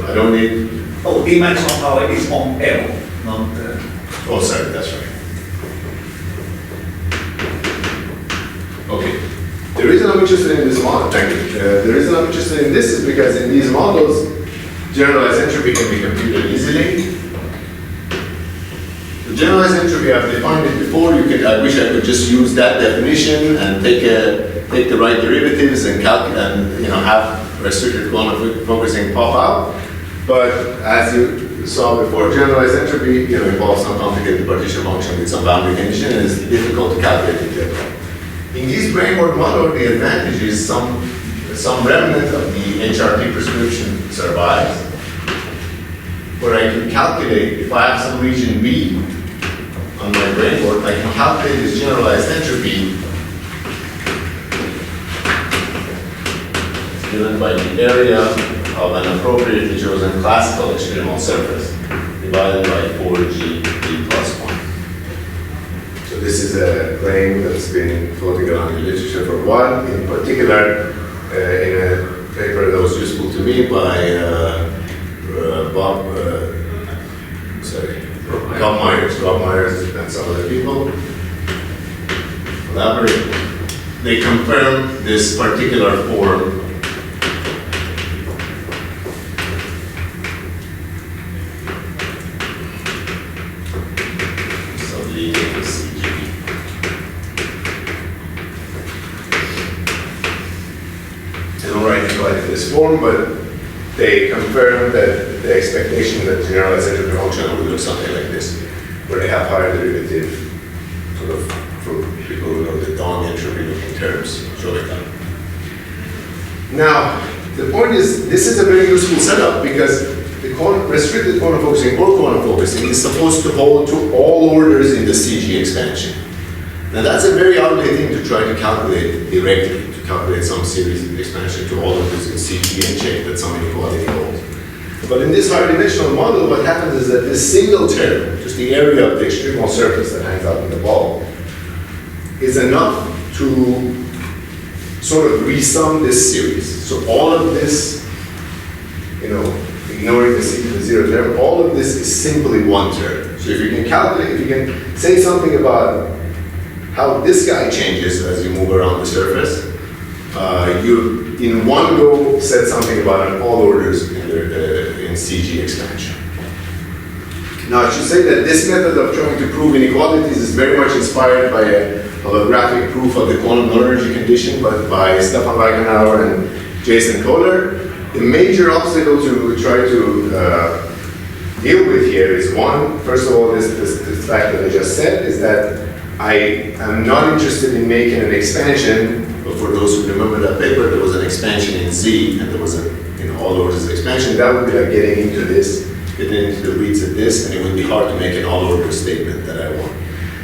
I don't need. oh, D minus 1 power is on L, not Oh, sorry, that's right. Okay. The reason I'm interested in this model, thank you. The reason I'm interested in this is because in these models, generalized entropy can be computed easily. The generalized entropy, I've defined it before. I wish I could just use that definition and take the right derivatives and calculate and have restricted quantum focusing pop out. But as you saw before, generalized entropy involves some complicated partition function with some boundary condition, and it's difficult to calculate in general. In this Braneworld model, the advantage is some remnant of the HRT prescription survives, where I can calculate, if I have some region B on my Braneworld, I can calculate this generalized entropy given by the area of an appropriately chosen classical extremal surface divided by 4g d plus 1. So this is a claim that's been floating around in literature for a while, in particular in a paper that was useful to me by Rob Myers and some other people. Collaborate. They confirm this particular form this form, but they confirm that the expectation that generalized entropy function would look something like this, where they have higher derivative, sort of, for people who know the Dong entropy looking terms, showing that. Now, the point is, this is a very useful setup because the restricted quantum focusing or quantum focusing is supposed to hold to all orders in the CG expansion. Now, that's a very ugly thing to try to calculate directly. Calculate some series of expansion to all of this in CG and check that some inequality holds. But in this higher dimensional model, what happens is that this single term, just the area of the extremal surface that hangs out in the ball, is enough to sort of resum this series. So all of this, ignoring the zero term, all of this is simply one term. So if you can calculate, if you can say something about how this guy changes as you move around the surface, you, in one go, said something about all orders in CG expansion. Now, I should say that this method of trying to prove inequalities is very much inspired by a holographic proof of the quantum non-energy condition, but by Stefan Wagenhauer and Jason Kohler. The major obstacle to try to deal with here is one, first of all, this fact that I just said, is that I am not interested in making an expansion. But for those who remember that paper, there was an expansion in Z, and there was all orders expansion. That would be like getting into this, getting into the weeds of this, and it would be hard to make an all order statement that I want.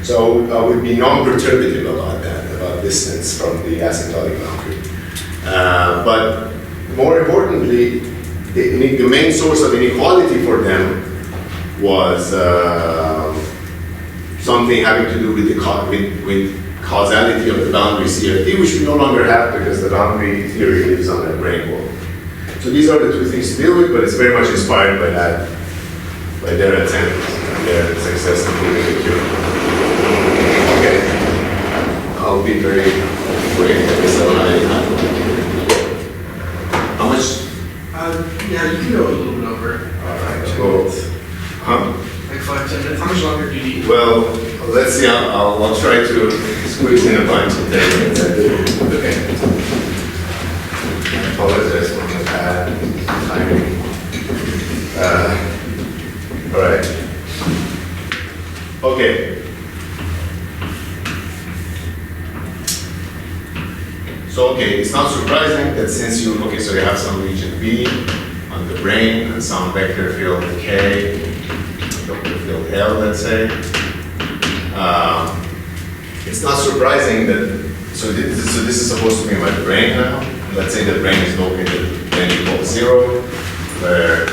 So I would be non-perturbative about that, about distance from the asymptotic boundary. But more importantly, the main source of inequality for them was something having to do with the causality of the boundary CFT, which we no longer have because the boundary theory lives on a Braneworld. So these are the two things to deal with, but it's very much inspired by that, by their attempt and their success in proving the cure. Okay, I'll be very quick. How much? Yeah, you can go a little bit over. All right, so, Like 5-10 minutes. How much longer do you need? Well, let's see. I'll try to squeeze in a bunch of things. Okay. I apologize for my bad timing. All right. Okay. So, it's not surprising that since so you have some region B on the brain and some vector field K, vector field L, let's say. It's not surprising that, so this is supposed to be my brain now. Let's say the brain is located n equals 0, where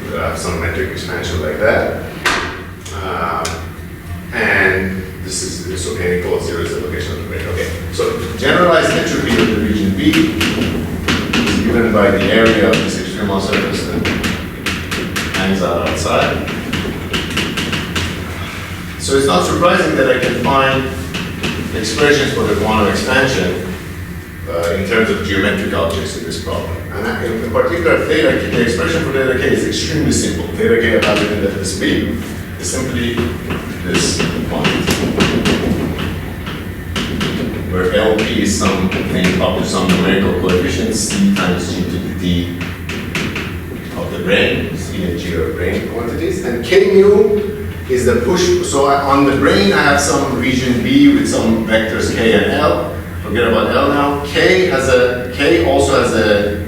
we have some metric expansion like that. And this is n equals 0 is the location of the brain. Okay, so generalized entropy of the region B is given by the area of this extremal surface that hangs out outside. So it's not surprising that I can find expressions for the quantum expansion in terms of geometric objects in this problem. And in particular, theta K, the expression for theta K is extremely simple. Theta K evaluated at this B is simply this quantity, where LP is something up to some numerical coefficient, C times G to the D of the brain, C and G are brain quantities, and K mu is the push. So on the brain, I have some region B with some vectors K and L. Forget about L now. K also has a,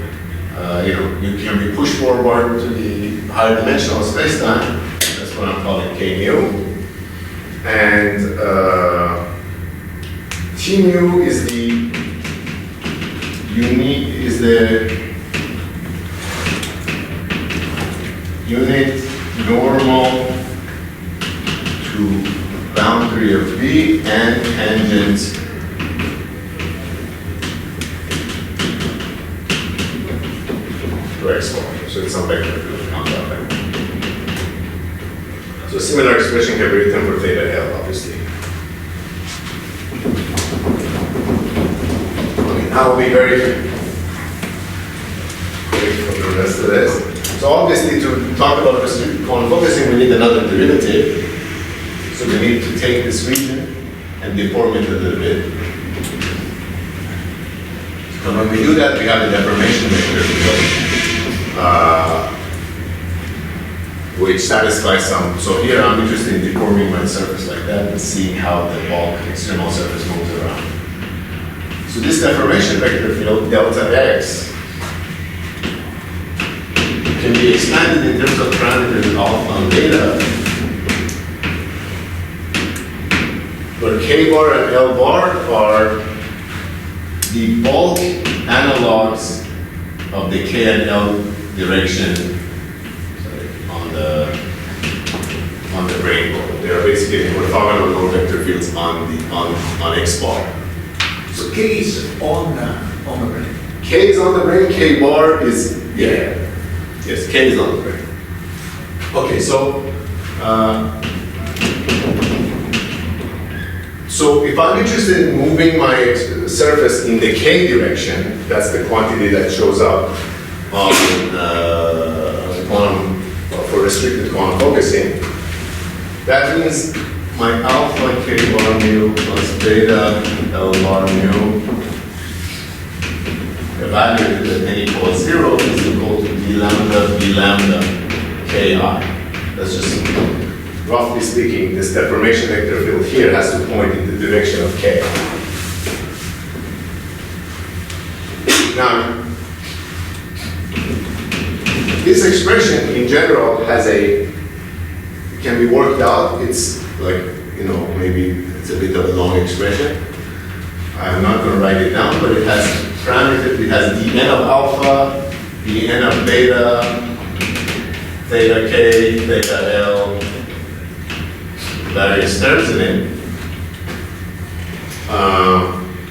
you can be pushed forward to the higher dimensional spacetime. That's what I'm calling K mu. And T mu is the unit normal to boundary of V and tangent to X bar. So it's some vector field, not that vector. So a similar expression can be written for theta L, obviously. Okay, now we'll be very quick for the rest of this. So obviously to talk about restricted quantum focusing, we need another derivative. So we need to take this region and deform it a little bit. And when we do that, we have the deformation vector which satisfies some. So here I'm interested in deforming my surface like that and seeing how the bulk external surface moves around. So this deformation vector field, delta x, can be expanded in terms of parameters alpha and beta, where k bar and L bar are the bulk analogs of the k and L direction on the Braneworld. They are basically orthogonal vector fields on X bar. So K is on the brain. K is on the brain, K bar is, yeah. Yes, K is on the brain. Okay, so if I'm interested in moving my surface in the K direction, that's the quantity that shows up on quantum, for restricted quantum focusing. That means my alpha K bar mu plus beta L bar mu evaluated at n equals 0 is equal to d lambda b lambda ki. That's just, roughly speaking, this deformation vector field here has to point in the direction of k. Now, this expression in general can be worked out. It's like, maybe it's a bit of a long expression. I'm not going to write it down, but it has parameters. It has dn of alpha, dn of beta, theta k, theta l, various terms in it.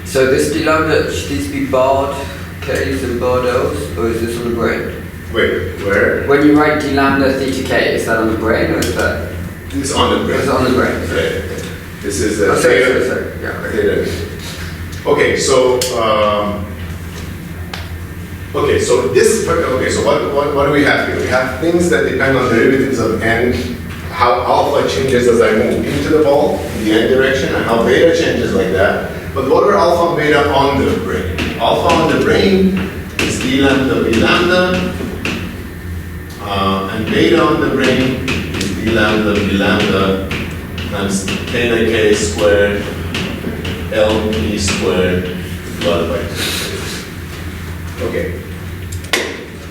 So this d lambda, should these be barred k's and barred l's, or is this on the brain? Wait, where? When you write d lambda theta k, is that on the brain or is that? It's on the brain. It's on the brain. Right. This is the sorry. Yeah. Theta. Okay, so what do we have here? We have things that depend on derivatives of n, how alpha changes as I move into the ball in the n direction, and how beta changes like that. But what are alpha and beta on the brain? Alpha on the brain is d lambda b lambda, and beta on the brain is d lambda b lambda times theta k squared L p squared divided by 2. Okay.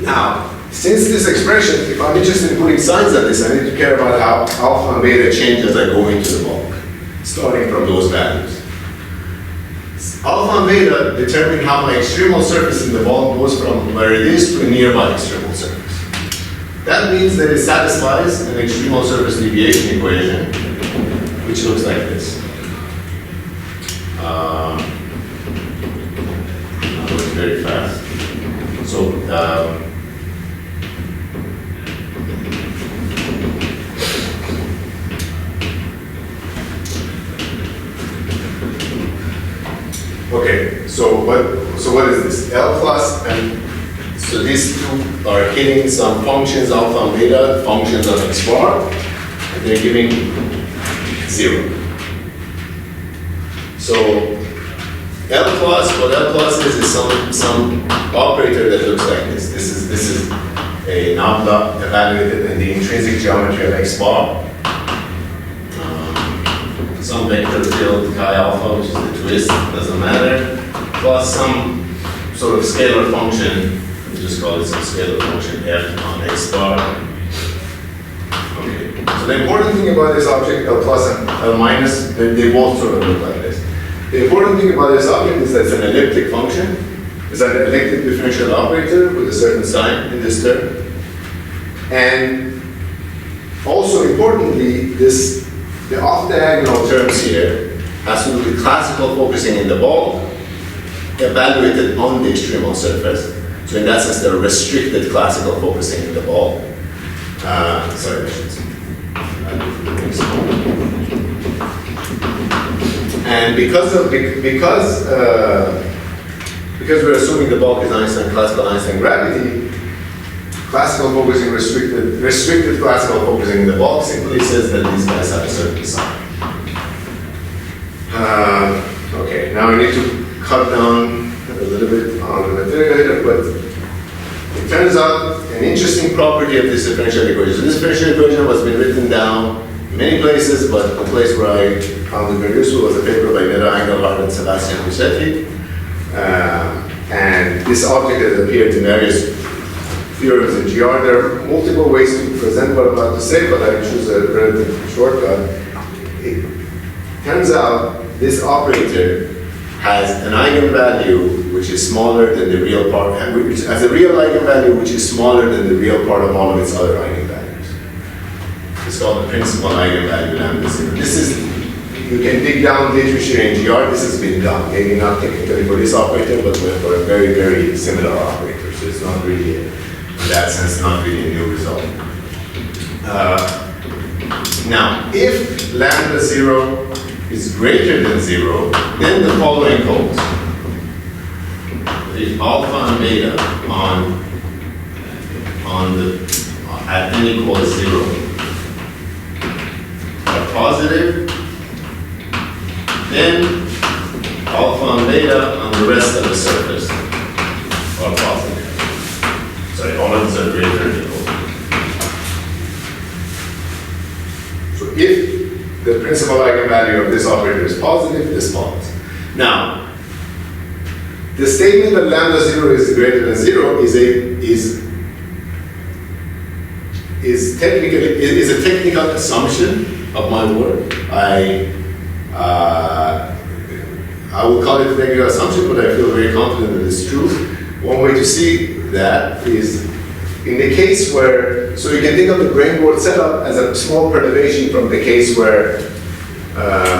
Now, since this expression, if I'm interested in putting signs on this, I need to care about how alpha and beta change as I go into the bulk, starting from those values. Alpha and beta determine how my extremal surface in the bulk goes from where it is to a nearby extremal surface. That means that it satisfies an extremal surface deviation equation, which looks like this. I'm going very fast. So, okay, so what is this? L plus, and so these two are hitting some functions, alpha and beta, functions of x bar, and they're giving 0. So L plus, what L plus is some operator that looks like this. This is a knob evaluated in the intrinsic geometry of x bar. Some vector field chi alpha, which is the twist, doesn't matter, plus some sort of scalar function, we just call it some scalar function f on x bar, So the important thing about this object, L plus and L minus, they both sort of look like this. The important thing about this object is that it's an elliptic function. It's an elliptic differential operator with a certain sign in this term. And also importantly, the off-diagonal terms here has to do with classical focusing in the bulk, evaluated on the extremal surface. So in that sense, they're restricted classical focusing in the bulk. Sorry, I should say. And because we're assuming the bulk is Einstein, classical Einstein gravity, classical focusing restricted classical focusing in the bulk simply says that these guys have a certain sign. Okay, now I need to cut down a little bit on the material here, but it turns out an interesting property of this differential equation. So this differential equation has been written down in many places, but the place where I found it very useful was a paper by Neda, Engelhardt, and Sebastian Rossetti. And this object has appeared in various theorems in GR. There are multiple ways to present what I'm about to say, but I choose a relative shortcut. It turns out this operator has an eigenvalue which is smaller than the real part, which has a real eigenvalue which is smaller than the real part of all of its other eigenvalues. It's called the principal eigenvalue lambda zero. This is, you can dig down literature in GR, this has been done. Maybe not technically for this operator, but for a very, very similar operator. So it's not really, in that sense, not really a new result. Now, if lambda zero is greater than zero, then the following holds. The alpha and beta at n equals 0 are positive, then alpha and beta on the rest of the surface are positive. Sorry, all of these are greater than equal. So if the principal eigenvalue of this operator is positive, this follows. Now, the statement that lambda 0 is greater than 0 is a technical assumption of my work. I will call it a technical assumption, but I feel very confident that it's true. One way to see that is in the case where, so you can think of the Braneworld setup as a small perturbation from the case where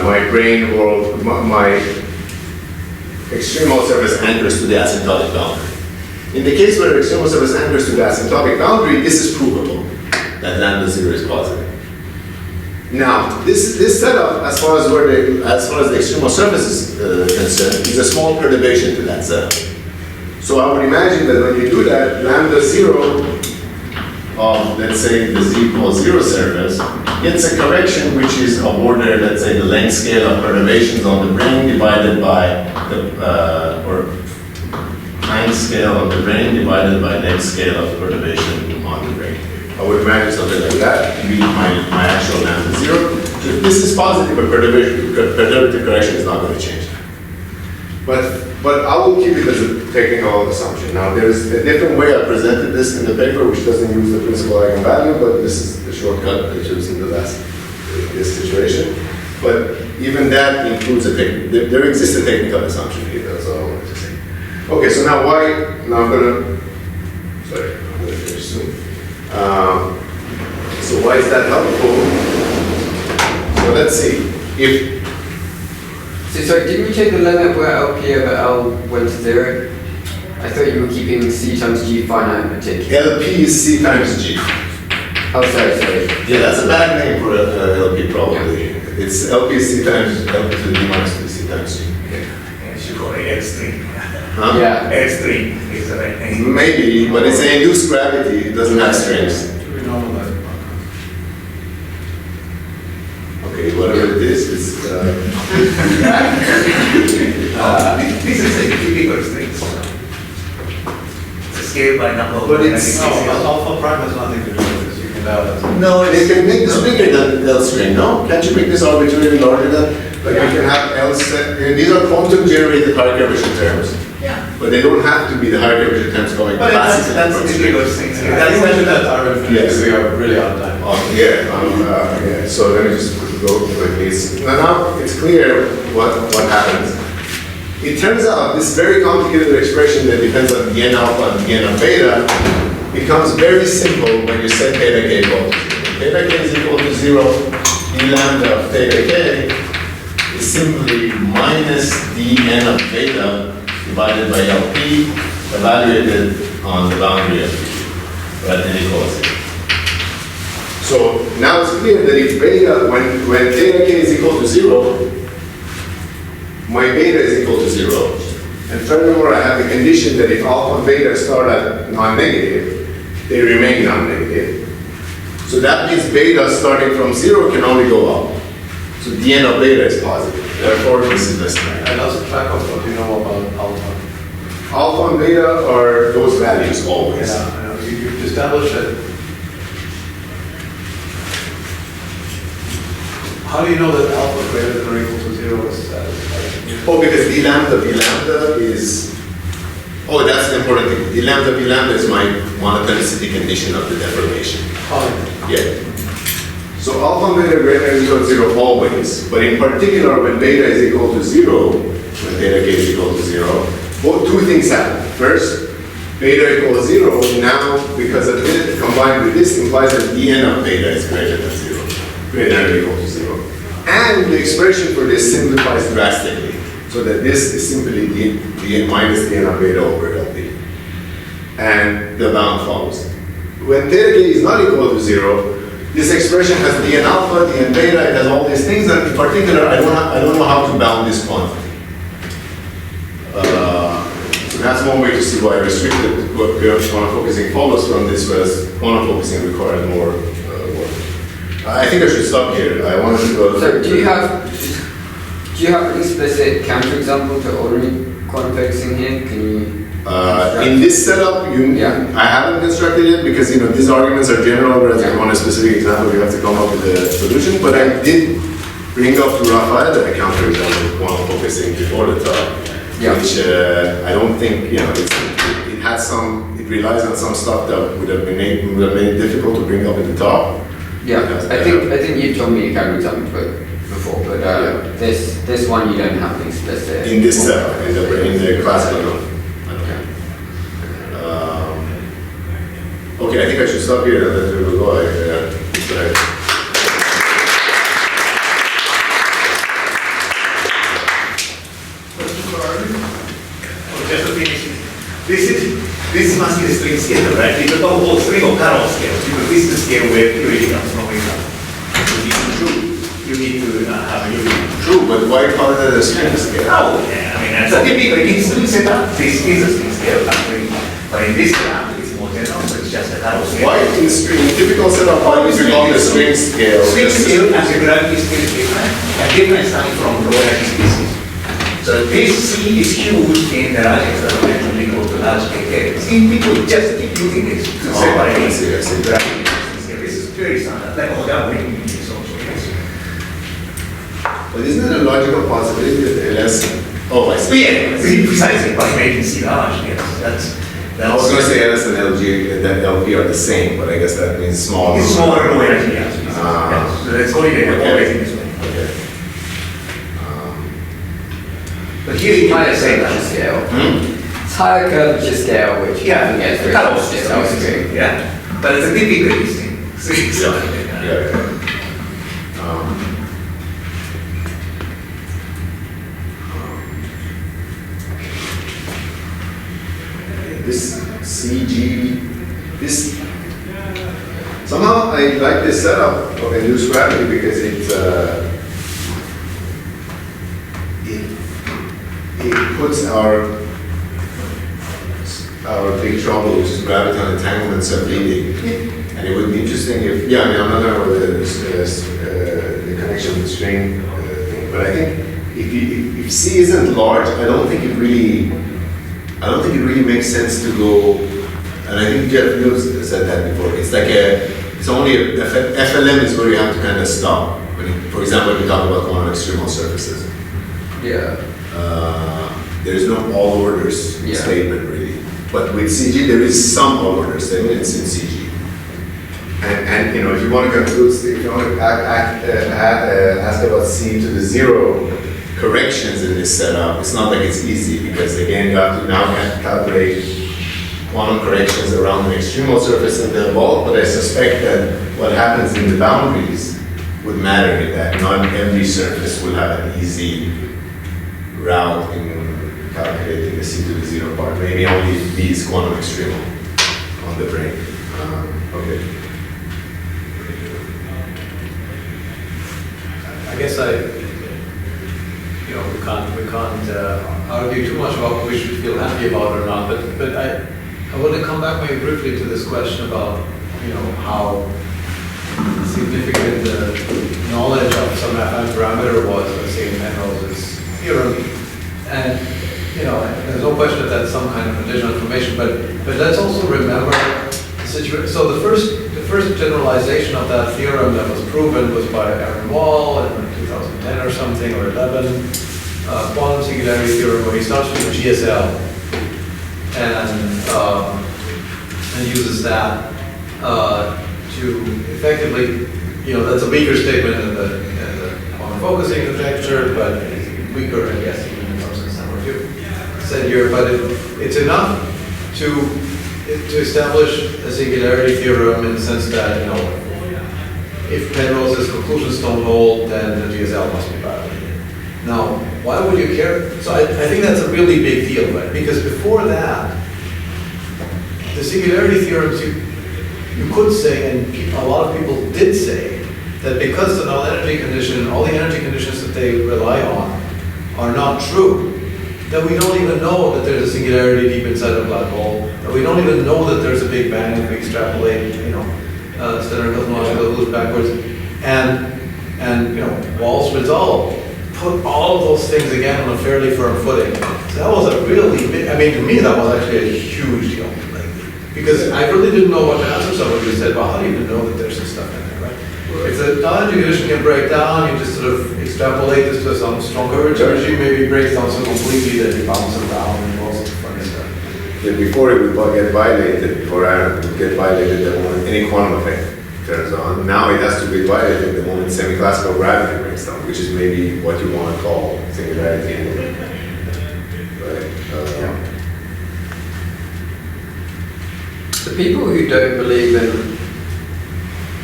my Braneworld, my extremal surface anchors to the asymptotic boundary. In the case where extremal surface anchors to the asymptotic boundary, this is provable, that lambda 0 is positive. Now, this setup, as far as the extremal surface is concerned, is a small perturbation to that setup. So I would imagine that when you do that, lambda 0 of, let's say, the z equals 0 surface gets a correction which is of order, let's say, the length scale of perturbations on the brane divided by the, or time scale of the brane divided by length scale of perturbation on the brane. I would imagine something like that to be my actual lambda 0. So if this is positive, a perturbative correction is not going to change that. But I will keep it as a technical assumption. Now, there's a different way I presented this in the paper, which doesn't use the principal eigenvalue, but this is the shortcut that shows in this situation. But even that includes there exists a technical assumption here. That's all I wanted to say. Okay, so now now I'm going to finish soon. So why is that helpful? So let's see. So didn't we take the limit where LP over L went to 0? I thought you were keeping C times G finite in particular. LP is C times G. Oh, sorry. Yeah, that's a bad name for LP probably. Yeah. It's LP is C times LP to the D minus to C times G. Yeah, you should call it L string. Huh? Yeah. L string is the right name. Maybe, but it's an induced gravity. It doesn't have strings. We normalize. Okay, whatever it is, it's. This is a typical string. It's a scale by number. But it's Alpha prime has nothing to do with this. You can dial that. No, you can make this bigger than L string, no? Can't you make this arbitrarily larger than? Like you can have L set. These are quantum generated high curvature terms. Yeah. But they don't have to be the high curvature terms going But that's classical. typical things. I think we should let Arvin finish. Yes. We are really out of time. Yeah, so let me just go quickly. Now it's clear what happens. It turns out this very complicated expression that depends on dn alpha and dn beta becomes very simple when you set theta k equal to 0. Theta k is equal to 0, d lambda of theta k is simply minus dn of beta divided by LP evaluated on the boundary of P at n equals 0. So now it's clear that if beta, when theta k is equal to 0, my beta is equal to 0. And furthermore, I have the condition that if alpha and beta start at non-negative, they remain non-negative. So that means beta starting from 0 can only go up. So dn of beta is positive. Therefore, this is the strength. I lost track of what you know about alpha. Alpha and beta are those values always. Yeah, I know. You've established it. How do you know that alpha greater than or equal to 0 is satisfied? Oh, because d lambda is, oh, that's the important thing. D lambda is my monotonicity condition of the deformation. Yeah. So alpha and beta greater than or equal to 0 always, but in particular when beta is equal to 0, when theta k is equal to 0, two things happen. First, beta equals 0, now because of it combined with this implies that dn of beta is greater than 0, greater than or equal to 0. And the expression for this simplifies drastically, so that this is simply d minus dn of beta over LP. And the bound follows. When theta k is not equal to 0, this expression has dn alpha, dn beta, it has all these things, and in particular, I don't know how to bound this quantity. So that's one way to see why restricted quantum-focusing follows from this, whereas quantum-focusing requires more work. I think I should stop here. I wanted to go. So do you have an explicit counterexample to ordinary quantum focusing here? Can you? In this setup, I haven't constructed it because these arguments are general, whereas if you want a specific example, you have to come up with a solution. But I did bring up to Raphael a counterexample of quantum focusing before the talk, which I don't think it has some. It relies on some stuff that would have made it difficult to bring up in the talk. Yeah, I think you told me a counterexample before, but this one you don't have an explicit. In this setup, in the classical. Okay, I think I should stop here and then we will go. Just to finish, this must be the string scale, right? It's a whole string of Carol scales, because this is the scale where theory comes from. You need to have a unit. True, but why call it a string scale? Oh, yeah, I mean, that's a typical in string setup. This is a string scale, actually. But in this setup, it's more general, so it's just a Carol scale. Why in typical setup, why would you call it a string scale? String scale as a gravity scale is different, and different starting from lower species. So this C is huge in the radius that are eventually equal to large KK. People just keep using this to separate the gravity. This is very standard. Like Moghaddam is also yes. But isn't it a logical possibility that LS? Oh, I see. Yeah, precisely by making C large. Yes, that's. I was going to say LS and LG and then LP are the same, but I guess that means small. It's smaller low energy. Yes. So let's call it always in this way. Okay. But here you higher can say curvature that. scale. It's higher curvature scale, which Yeah, gets rid Carol of scale. scale. Yeah, but it's a typical thing. This CG, this somehow I like this setup of induced gravity because it puts our big trouble, which is graviton entanglements, are leading. And it would be interesting if, I'm not talking about the connection with the string thing, but I think if C isn't large, I don't think it really makes sense to go. And I think Jeff Mills said that before. It's like it's only FLM is where you have to kind of stop. For example, when we talk about quantum extremal surfaces. Yeah. There's no all orders statement really. But with CG, there is some all order statement, it's in CG. And you know, if you want to conclude, if you want to ask about C to the 0 corrections in this setup, it's not like it's easy, because again, you have to now calculate quantum corrections around the extremal surface of the ball, but I suspect that what happens in the boundaries would matter in that. Not every surface will have an easy route in calculating the C to the 0 part. Maybe only B is quantum extremal on the brane. Okay. I guess we can't argue too much about what we should feel happy about or not, but I want to come back maybe briefly to this question about, how significant the knowledge of some affine parameter was, let's say, in Penrose's theorem. And, there's no question that that's some kind of additional information, but let's also remember the situation. So the first generalization of that theorem that was proven was by Arvin in 2010 or something, or 11, quantum singularity theorem, where he starts with the GSL and uses that to effectively, that's a weaker statement than the quantum focusing conjecture, but it's weaker, I guess, even in some sense than what you said here. But it's enough to establish a singularity theorem in the sense that, if Penrose's conclusions don't hold, then the GSL must be valid. Now, why would you care? So I think that's a really big deal, right? Because before that, the singularity theorems, you could say, and a lot of people did say, that because the null energy condition, all the energy conditions that they rely on are not true, that we don't even know that there's a singularity deep inside a black hole, that we don't even know that there's a Big Bang if we extrapolate, standard cosmological rules backwards, and Wall's result put all of those things again on a fairly firm footing. So that was a really big, to me that was actually a huge deal. Because I really didn't know what to answer somebody who said, well, how do you even know that there's some stuff in there, right? If the null energy condition can break down, you just sort of extrapolate this to some strong curvature regime, maybe it breaks down so completely that you bounce around and all sorts of funny stuff. Then before it would get violated, before Aaron would get violated the moment any quantum effect turns on, now it has to be violated the moment semi-classical gravity breaks down, which is maybe what you want to call singularity anyway. Right? The people who don't believe in,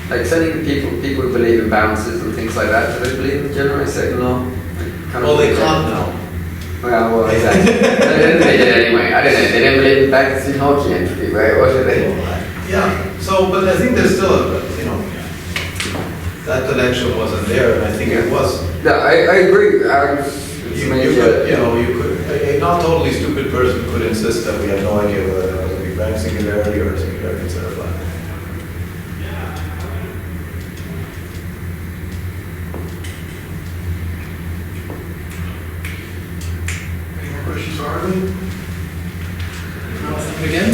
like certainly people who believe in balances and things like that, do they believe in generalized signal? Well, they can't now. Well, exactly. They did anyway. I don't know. They didn't believe in Hawking entropy, right? What did they? Yeah. So, but I think there's still that connection wasn't there, and I think it was. Yeah, I agree. You could, a not totally stupid person could insist that we have no idea whether that was a Big Bang singularity or a singularity inside a black hole. Any more questions for Arvin? Again?